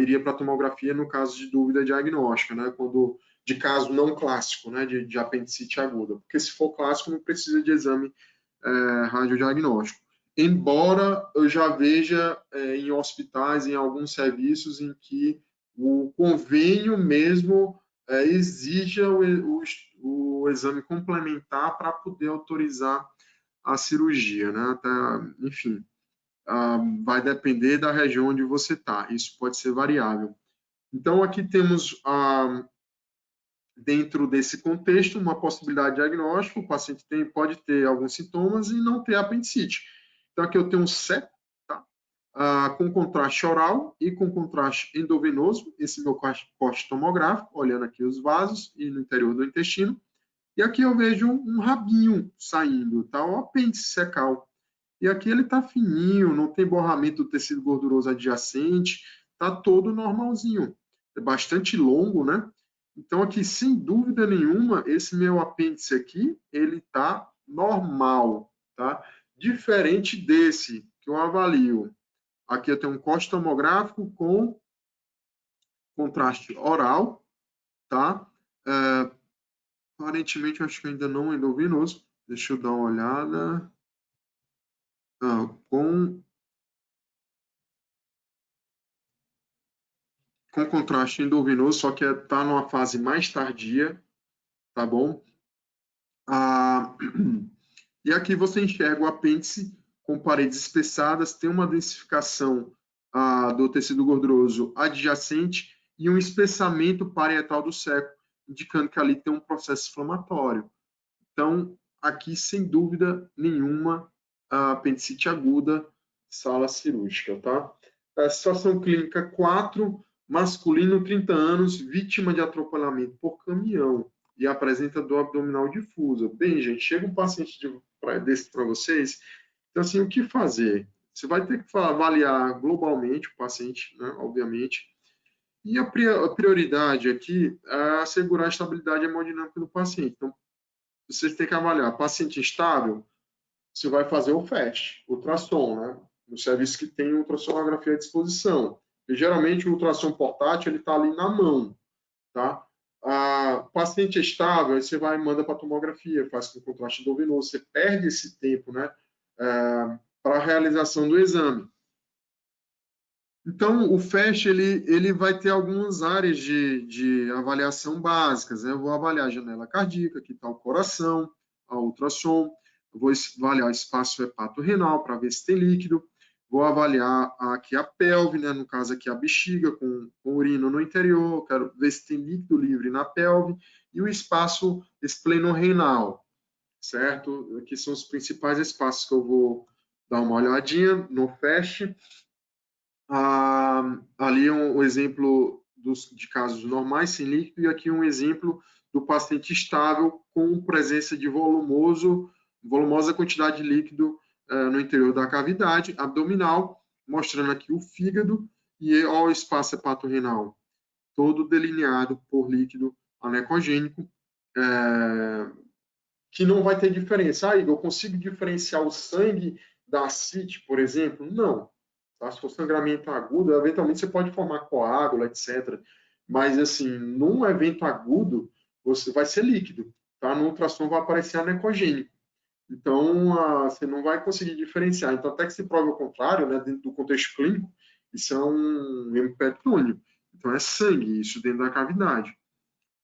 iria para a tomografia no caso de dúvida diagnóstica, né? De caso não clássico, né? De apendicite aguda. Porque se for clássico, não precisa de exame radiodiagnóstico. Embora eu já veja em hospitais, em alguns serviços, em que o convênio mesmo exija o exame complementar para poder autorizar a cirurgia, né? Enfim, vai depender da região onde você está. Isso pode ser variável. Então, aqui temos, dentro desse contexto, uma possibilidade de diagnóstico. O paciente pode ter alguns sintomas e não ter apendicite. Então, aqui eu tenho um CEP, tá? Com contraste oral e com contraste endovenoso. Esse meu corte tomográfico, olhando aqui os vasos e no interior do intestino. E aqui eu vejo um rabinho saindo, tá? O apêndice secal. E aqui ele está fininho, não tem borramento do tecido gorduroso adjacente, está todo normalzinho. É bastante longo, né? Então aqui, sem dúvida nenhuma, esse meu apêndice aqui, ele está normal, tá? Diferente desse que eu avalio. Aqui eu tenho um corte tomográfico com contraste oral, tá? Aparentemente, eu acho que ainda não é endovenoso. Deixa eu dar uma olhada. Com contraste endovenoso, só que está numa fase mais tardia, tá bom? E aqui você enxerga o apêndice com paredes espessadas, tem uma densificação do tecido gorduroso adjacente e um espessamento parietal do seco, indicando que ali tem um processo inflamatório. Então, aqui, sem dúvida nenhuma, a apendicite aguda, sala cirúrgica, tá? A situação clínica 4, masculino, 30 anos, vítima de atropelamento por caminhão e apresenta dor abdominal difusa. Bem, gente, chega um paciente desse para vocês, então, assim, o que fazer? Você vai ter que avaliar globalmente o paciente, né, obviamente, e a prioridade aqui é assegurar a estabilidade hemodinâmica do paciente. Então, vocês têm que avaliar paciente instável, você vai fazer o FAST, ultrassom, né? No serviço que tem ultrassonografia à disposição. E, geralmente, o ultrassom portátil ele está ali na mão, tá? Paciente estável, aí você vai e manda para tomografia, faz com contraste endovenoso, você perde esse tempo, né? Para a realização do exame. Então, o FAST ele vai ter algumas áreas de avaliação básicas, né? Eu vou avaliar a janela cardíaca, que está o coração, a ultrassom, eu vou avaliar o espaço hepato-renal para ver se tem líquido, vou avaliar aqui a pelve, né? No caso aqui a bexiga com urina no interior, quero ver se tem líquido livre na pelve, e o espaço espleno-renal, certo? Aqui são os principais espaços que eu vou dar uma olhadinha no FAST. Ali um exemplo de casos normais sem líquido e aqui um exemplo do paciente estável com presença de volumosa quantidade de líquido no interior da cavidade abdominal, mostrando aqui o fígado e o espaço hepatorrenal, todo delineado por líquido anecogênico, que não vai ter diferença. Igor, eu consigo diferenciar o sangue da ascite, por exemplo? Não. Tá? Se for sangramento agudo, eventualmente você pode formar coágulo, etc. Mas, assim, num evento agudo, você vai ser líquido. Tá? No ultrassom vai aparecer anecogênico. Então, você não vai conseguir diferenciar. Então, até que se prove o contrário, né, dentro do contexto clínico, isso é um hemopetônio. Então, é sangue, isso dentro da cavidade.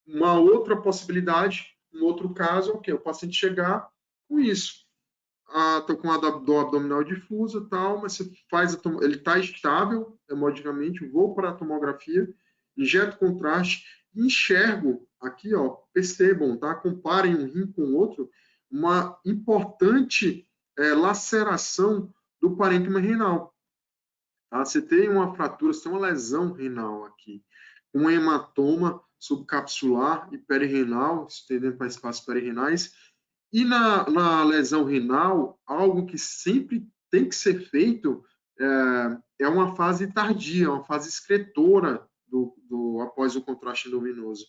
Uma outra possibilidade, um outro caso, é o quê? O paciente chegar com isso. Estou com a dor abdominal difusa, tal, mas você faz ele está estável hemodinamicamente, vou para a tomografia, injeto contraste, enxergo aqui, ó, percebam, tá? Comparem um rim com o outro, uma importante laceração do parênquima renal. Tá? Você tem uma fratura, você tem uma lesão renal aqui, um hematoma subcapsular e perirenal, estendendo para espaços perirenais. E na lesão renal, algo que sempre tem que ser feito é uma fase tardia, uma fase excretora após o contraste endovenoso,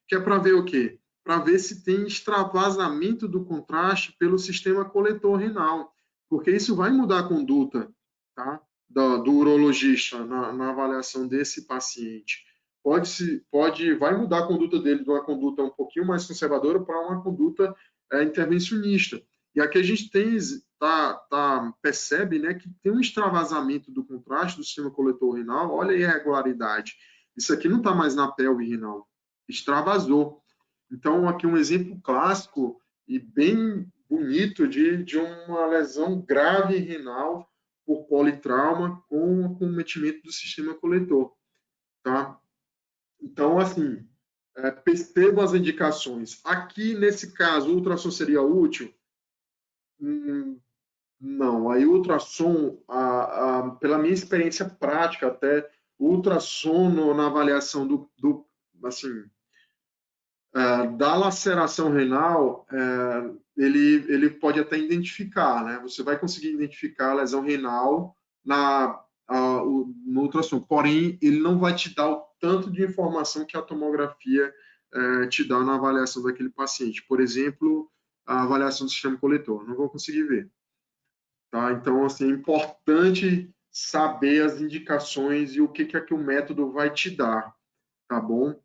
que é para ver o quê? Para ver se tem extravasamento do contraste pelo sistema coletor renal, porque isso vai mudar a conduta, tá? do urologista na avaliação desse paciente. Vai mudar a conduta dele de uma conduta um pouquinho mais conservadora para uma conduta intervencionista. E aqui a gente percebe, né, que tem um extravasamento do contraste do sistema coletor renal. Olha a irregularidade. Isso aqui não está mais na pelve renal. Extravasou. Então, aqui um exemplo clássico e bem bonito de uma lesão grave renal por politrauma com acometimento do sistema coletor, tá? Então, assim, percebam as indicações. Aqui, nesse caso, o ultrassom seria útil? Não. Aí, o ultrassom, pela minha experiência prática até, o ultrassom na avaliação assim, da laceração renal, ele pode até identificar, né? Você vai conseguir identificar a lesão renal no ultrassom, porém, ele não vai te dar o tanto de informação que a tomografia te dá na avaliação daquele paciente. Por exemplo, a avaliação do sistema coletor, não vou conseguir ver. Tá? Então, assim, é importante saber as indicações e o que é que o método vai te dar, tá bom?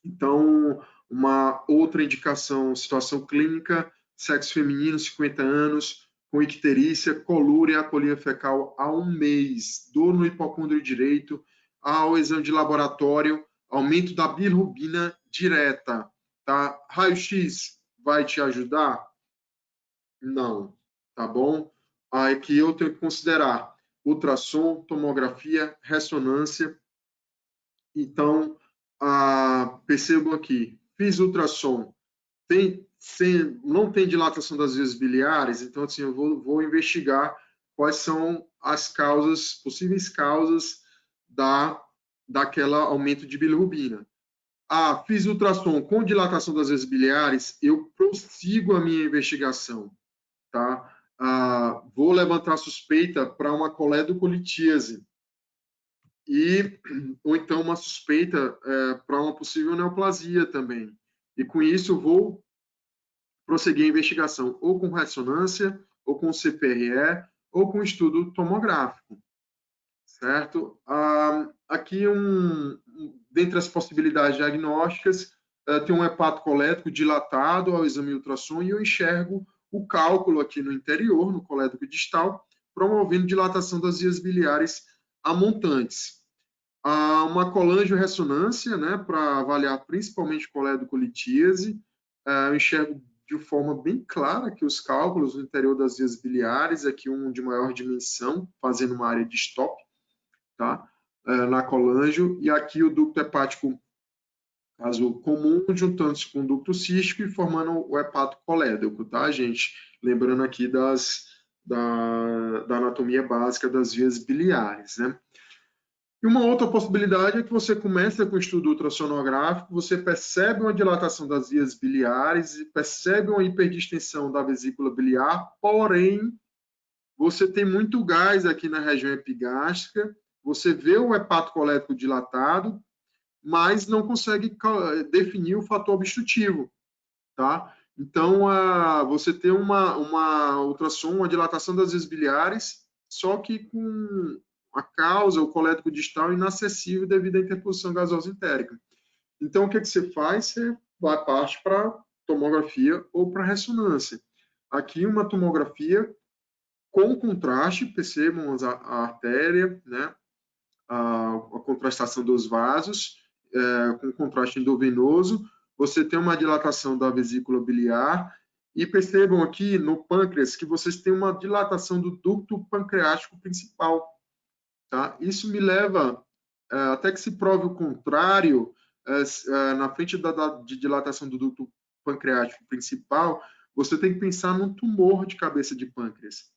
Então, uma outra indicação, situação clínica, sexo feminino, 50 anos, com icterícia, colúria, acolia fecal há 1 mês, dor no hipocôndrio direito, ao exame de laboratório, aumento da bilirrubina direta, tá? Raio-X vai te ajudar? Não, tá bom? Aqui eu tenho que considerar ultrassom, tomografia, ressonância. Então, percebam aqui, fiz ultrassom, não tem dilatação das vias biliares, então assim, eu vou investigar quais são as causas, possíveis causas daquela aumento de bilirrubina. Fiz ultrassom com dilatação das vias biliares, eu prossigo a minha investigação, tá? Vou levantar suspeita para uma coledocolitíase, ou então uma suspeita para uma possível neoplasia também. E com isso vou prosseguir a investigação ou com ressonância, ou com CPRE, ou com estudo tomográfico, certo? Aqui, dentre as possibilidades diagnósticas, tem um hepatocolético dilatado ao exame ultrassom e eu enxergo o cálculo aqui no interior, no colédoco distal, promovendo dilatação das vias biliares amontantes. Uma colangiorressonância, né, para avaliar principalmente coledocolitíase, eu enxergo de forma bem clara que os cálculos no interior das vias biliares, aqui um de maior dimensão, fazendo uma área de stop, tá? Na colangio, e aqui o ducto hepático, caso comum, juntando-se com o ducto cístico e formando o hepato colédoco, tá, gente? Lembrando aqui da anatomia básica das vias biliares, né? E uma outra possibilidade é que você começa com o estudo ultrassonográfico, você percebe uma dilatação das vias biliares e percebe uma hiperdistensão da vesícula biliar, porém, você tem muito gás aqui na região epigástrica, você vê o hepatocolético dilatado, mas não consegue definir o fator obstrutivo, tá? Então, você tem uma ultrassom, uma dilatação das vias biliares, só que com a causa, o colético distal inacessível devido à interposição gasosa entérica. Então, o que você faz? Você parte para tomografia ou para ressonância. Aqui, uma tomografia com contraste, percebam a artéria, né? A contrastação dos vasos, com contraste endovenoso, você tem uma dilatação da vesícula biliar, e percebam aqui no pâncreas que vocês têm uma dilatação do ducto pancreático principal. Tá? Isso me leva, até que se prove o contrário, na frente de dilatação do ducto pancreático principal, você tem que pensar num tumor de cabeça de pâncreas.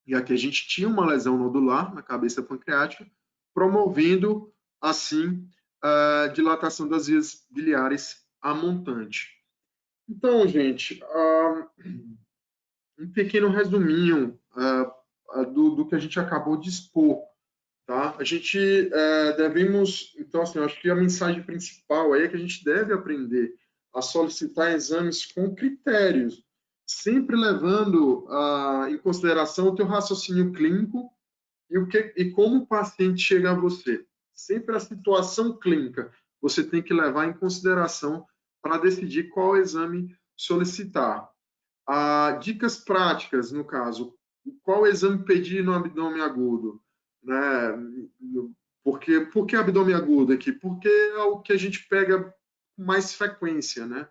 E aqui a gente tinha uma lesão nodular na cabeça pancreática, promovendo, assim, a dilatação das vias biliares a montante. Então, gente, um pequeno resuminho do que a gente acabou de expor. Tá? A gente devemos, então, assim, eu acho que a mensagem principal aí é que a gente deve aprender a solicitar exames com critérios, sempre levando em consideração o teu raciocínio clínico e como o paciente chega a você. Sempre a situação clínica você tem que levar em consideração para decidir qual exame solicitar. Dicas práticas, no caso, qual exame pedir no abdômen agudo? Né? Por que abdômen agudo aqui? Porque é o que a gente pega com mais frequência, né?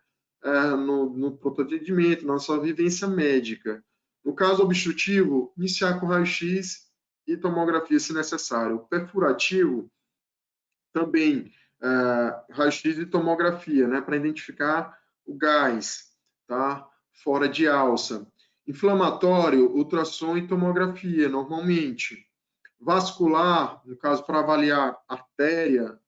No pronto atendimento, na sua vivência médica. No caso obstrutivo, iniciar com raio-x e tomografia, se necessário. O perfurativo, também raio-x e tomografia, né, para identificar o gás, tá? Fora de alça. Inflamatório, ultrassom e tomografia, normalmente. Vascular, no caso, para avaliar artéria,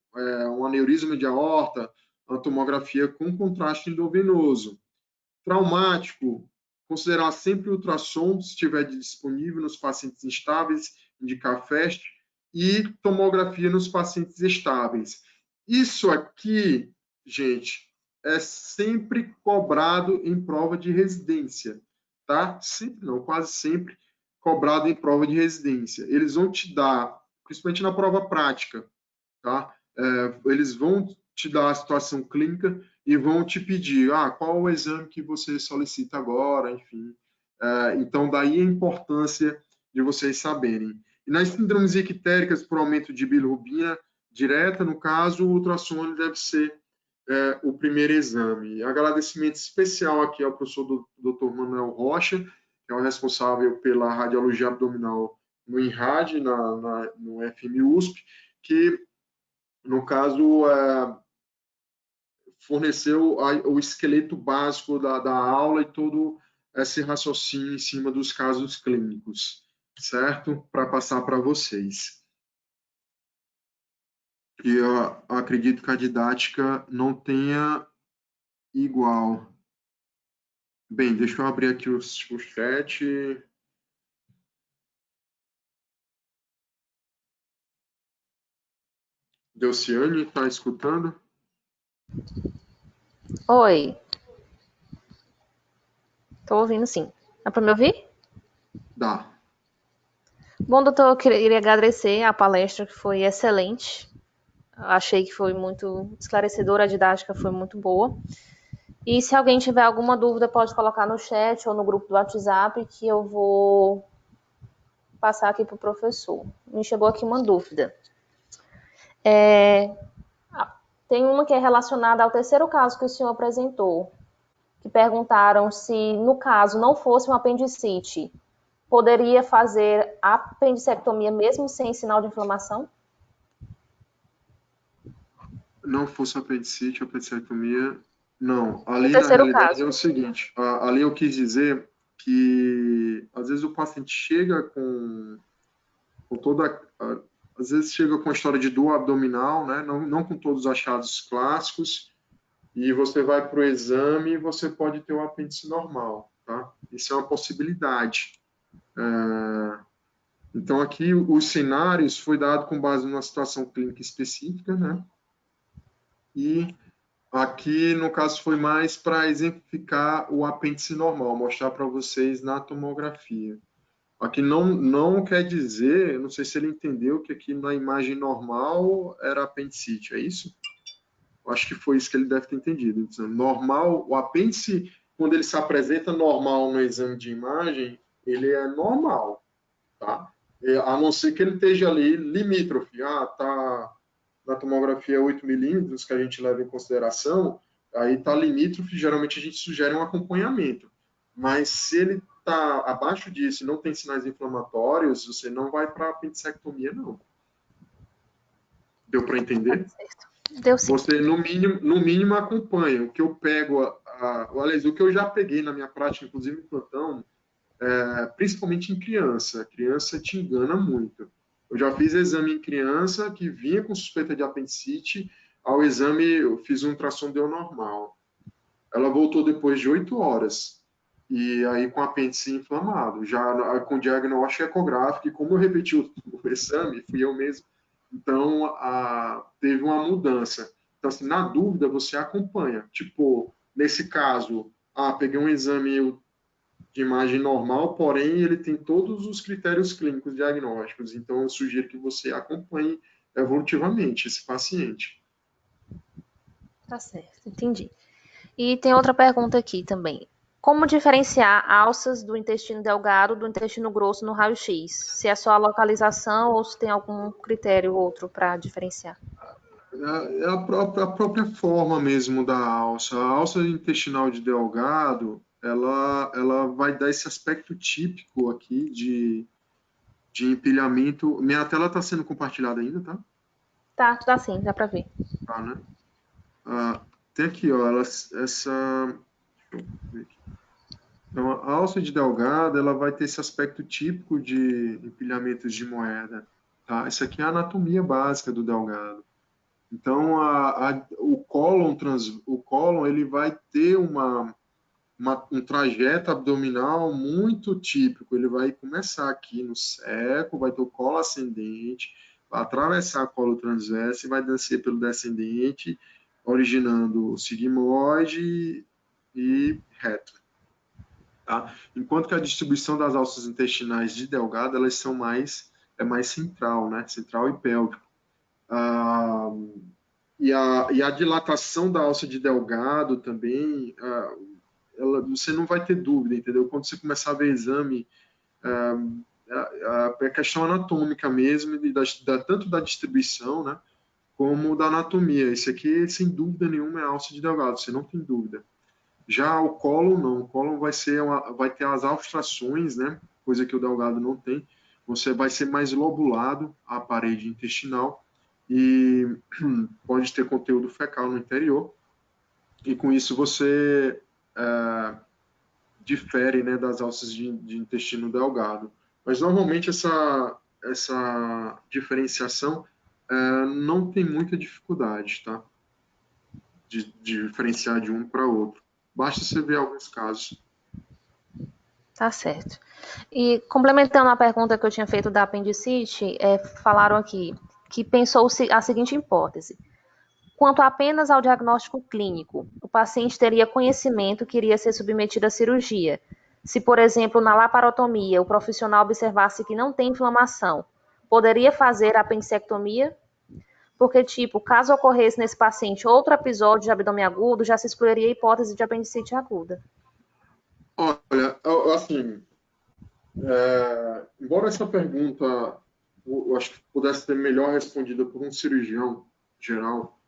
um aneurisma de aorta, a tomografia com contraste endovenoso. Traumático, considerar sempre o ultrassom, se estiver disponível nos pacientes instáveis, indicar FAST, e tomografia nos pacientes estáveis. Isso aqui, gente, é sempre cobrado em prova de residência, tá? Sempre não, quase sempre cobrado em prova de residência. Eles vão te dar, principalmente na prova prática, tá? Eles vão te dar a situação clínica e vão te pedir, qual o exame que você solicita agora, enfim. Então, daí a importância de vocês saberem. E nas síndromes ictéricas por aumento de bilirrubina direta, no caso, o ultrassom deve ser o primeiro exame. Agradecimento especial aqui ao professor Dr. Manuel Rocha, que é o responsável pela radiologia abdominal no INRAD, no FMUSP, que, no caso, forneceu o esqueleto básico da aula e todo esse raciocínio em cima dos casos clínicos, certo? Para passar para vocês. E eu acredito que a didática não tenha igual. Bem, deixa eu abrir aqui o chat. Delciane, está escutando? Oi. Estou ouvindo, sim. Dá para me ouvir? Dá. Bom, doutor, eu queria agradecer a palestra, que foi excelente. Achei que foi muito esclarecedora, a didática foi muito boa. E se alguém tiver alguma dúvida, pode colocar no chat ou no grupo do WhatsApp, que eu vou passar aqui para o professor. Me chegou aqui uma dúvida. Tem uma que é relacionada ao terceiro caso que o senhor apresentou, que perguntaram se, no caso, não fosse um apendicite, poderia fazer a apendicectomia mesmo sem sinal de inflamação? Não fosse apendicite, apendicectomia, não. Ali, No na terceiro realidade, caso. é o seguinte, ali eu quis dizer que, às vezes, o paciente chega com toda... Às vezes chega com a história de dor abdominal, né? Não com todos os achados clássicos, e você vai para o exame e você pode ter o apêndice normal, tá? Isso é uma possibilidade. Então, aqui, os cenários foi dado com base numa situação clínica específica, né? E aqui, no caso, foi mais para exemplificar o apêndice normal, mostrar para vocês na tomografia. Aqui não quer dizer, eu não sei se ele entendeu, que aqui na imagem normal era apendicite, é isso? Eu acho que foi isso que ele deve ter entendido. Então, normal, o apêndice, quando ele se apresenta normal no exame de imagem, ele é normal, tá? A não ser que ele esteja ali limítrofe, tá na tomografia 8 milímetros, que a gente leva em consideração, aí está limítrofe, geralmente a gente sugere um acompanhamento. Mas se ele está abaixo disso e não tem sinais inflamatórios, você não vai para apendicectomia, não. Deu para entender? Deu sim. Você, no mínimo, acompanha. O que eu pego, aliás, o que eu já peguei na minha prática, inclusive em plantão, principalmente em criança. A criança te engana muito. Eu já fiz exame em criança que vinha com suspeita de apendicite. Ao exame, eu fiz um ultrassom, deu normal. Ela voltou depois de 8 horas. E aí com apêndice inflamado. Já com diagnóstico ecográfico. E como eu repeti o exame, fui eu mesmo. Então, teve uma mudança. Então, assim, na dúvida, você acompanha. Tipo, nesse caso, peguei um exame de imagem normal, porém ele tem todos os critérios clínicos diagnósticos. Então, eu sugiro que você acompanhe evolutivamente esse paciente. Tá certo, entendi. E tem outra pergunta aqui também. Como diferenciar alças do intestino delgado do intestino grosso no raio-x? Se é só a localização ou se tem algum critério outro para diferenciar? É a própria forma mesmo da alça. A alça intestinal de delgado, ela vai dar esse aspecto típico aqui de empilhamento. Minha tela está sendo compartilhada ainda, tá? Tá sim, dá para ver. Tá, né? Tem aqui, ó, deixa eu ver aqui. Então, a alça de Delgado, ela vai ter esse aspecto típico de empilhamentos de moeda, tá? Isso aqui é a anatomia básica do Delgado. Então, o cólon ele vai ter um trajeto abdominal muito típico. Ele vai começar aqui no seco, vai ter o colo ascendente, vai atravessar a colo transverso e vai descer pelo descendente, originando o sigmoide e reto. Tá? Enquanto que a distribuição das alças intestinais de Delgado, elas são mais central, né? Central e pélvico. Ah, e a dilatação da alça de Delgado também, você não vai ter dúvida, entendeu? Quando você começar a ver exame, a questão anatômica mesmo, tanto da distribuição, né, como da anatomia. Isso aqui, sem dúvida nenhuma, é alça de Delgado, você não tem dúvida. Já o cólon, não. O cólon vai ter as abstrações, né, coisa que o Delgado não tem. Você vai ser mais lobulado a parede intestinal e pode ter conteúdo fecal no interior. E com isso você difere, né, das alças de intestino delgado. Mas normalmente essa diferenciação não tem muita dificuldade, tá? De diferenciar de um para outro. Basta você ver alguns casos. Tá certo. E complementando a pergunta que eu tinha feito da apendicite, falaram aqui que pensou a seguinte hipótese. Quanto apenas ao diagnóstico clínico, o paciente teria conhecimento que iria ser submetido à cirurgia. Se, por exemplo, na laparotomia, o profissional observasse que não tem inflamação, poderia fazer a apendicectomia? Porque, caso ocorresse nesse paciente outro episódio de abdômen agudo, já se excluiria a hipótese de apendicite aguda. Olha, assim, embora essa pergunta eu acho que pudesse ser melhor respondida por um cirurgião geral,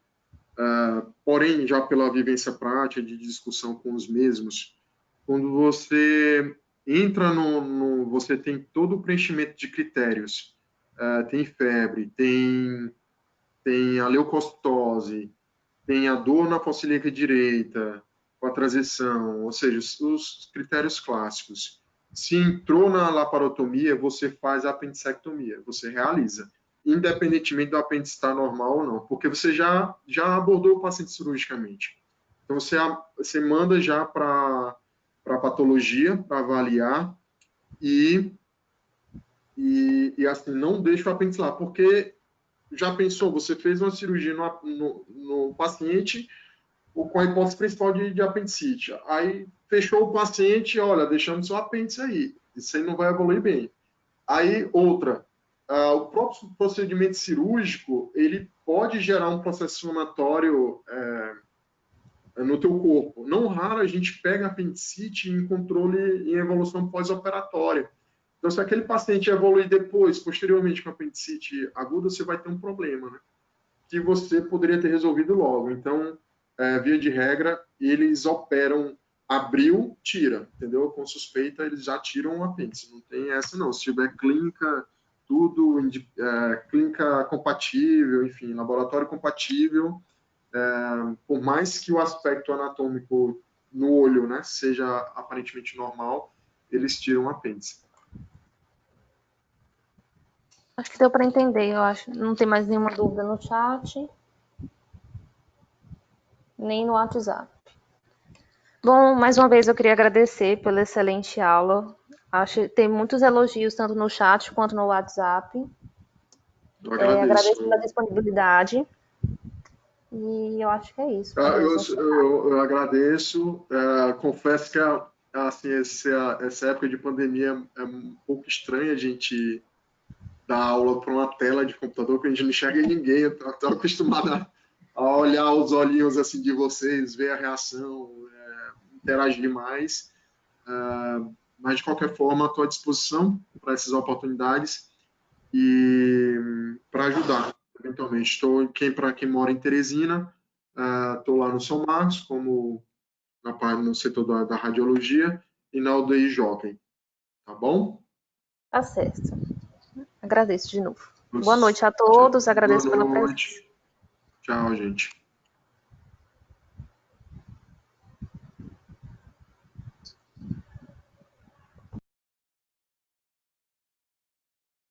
porém, já pela vivência prática de discussão com os mesmos, quando você entra você tem todo o preenchimento de critérios, tem febre, tem a leucocitose, tem a dor na fossa ilíaca direita, com a transição, ou seja, os critérios clássicos. Se entrou na laparotomia, você faz a apendicectomia, você realiza, independentemente do apêndice estar normal ou não, porque você já abordou o paciente cirurgicamente. Então, você manda já para a patologia, para avaliar, e assim, não deixa o apêndice lá, porque já pensou, você fez uma cirurgia no paciente com a hipótese principal de apendicite. Aí fechou o paciente, olha, deixamos seu apêndice aí. Isso aí não vai evoluir bem. Aí, outra, o próprio procedimento cirúrgico, ele pode gerar um processo inflamatório no teu corpo. Não raro a gente pega apendicite em controle em evolução pós-operatória. Então, se aquele paciente evoluir depois, posteriormente com apendicite aguda, você vai ter um problema, né? Que você poderia ter resolvido logo. Então, via de regra, eles operam, abriu, tira, entendeu? Com suspeita, eles já tiram o apêndice. Não tem essa, não. Se tiver clínica, tudo, clínica compatível, enfim, laboratório compatível, por mais que o aspecto anatômico no olho, né, seja aparentemente normal, eles tiram o apêndice. Acho que deu para entender, eu acho. Não tem mais nenhuma dúvida no chat, nem no WhatsApp. Bom, mais uma vez eu queria agradecer pela excelente aula. Acho que tem muitos elogios, tanto no chat quanto no WhatsApp. Eu agradeço. Agradeço pela disponibilidade. E eu acho que é isso. Eu agradeço. Confesso que assim, essa época de pandemia é um pouco estranha a gente dar aula para uma tela de computador que a gente não enxerga ninguém. Eu estou acostumado a olhar os olhinhos assim de vocês, ver a reação, interagir mais. Mas, de qualquer forma, estou à disposição para essas oportunidades e para ajudar, eventualmente. Para quem mora em Teresina, estou lá no São Marcos, como no setor da radiologia, e na UDI Jockey. Tá bom? Tá certo. Agradeço de novo. Boa noite a todos, Boa agradeço pela presença. noite. Tchau, gente.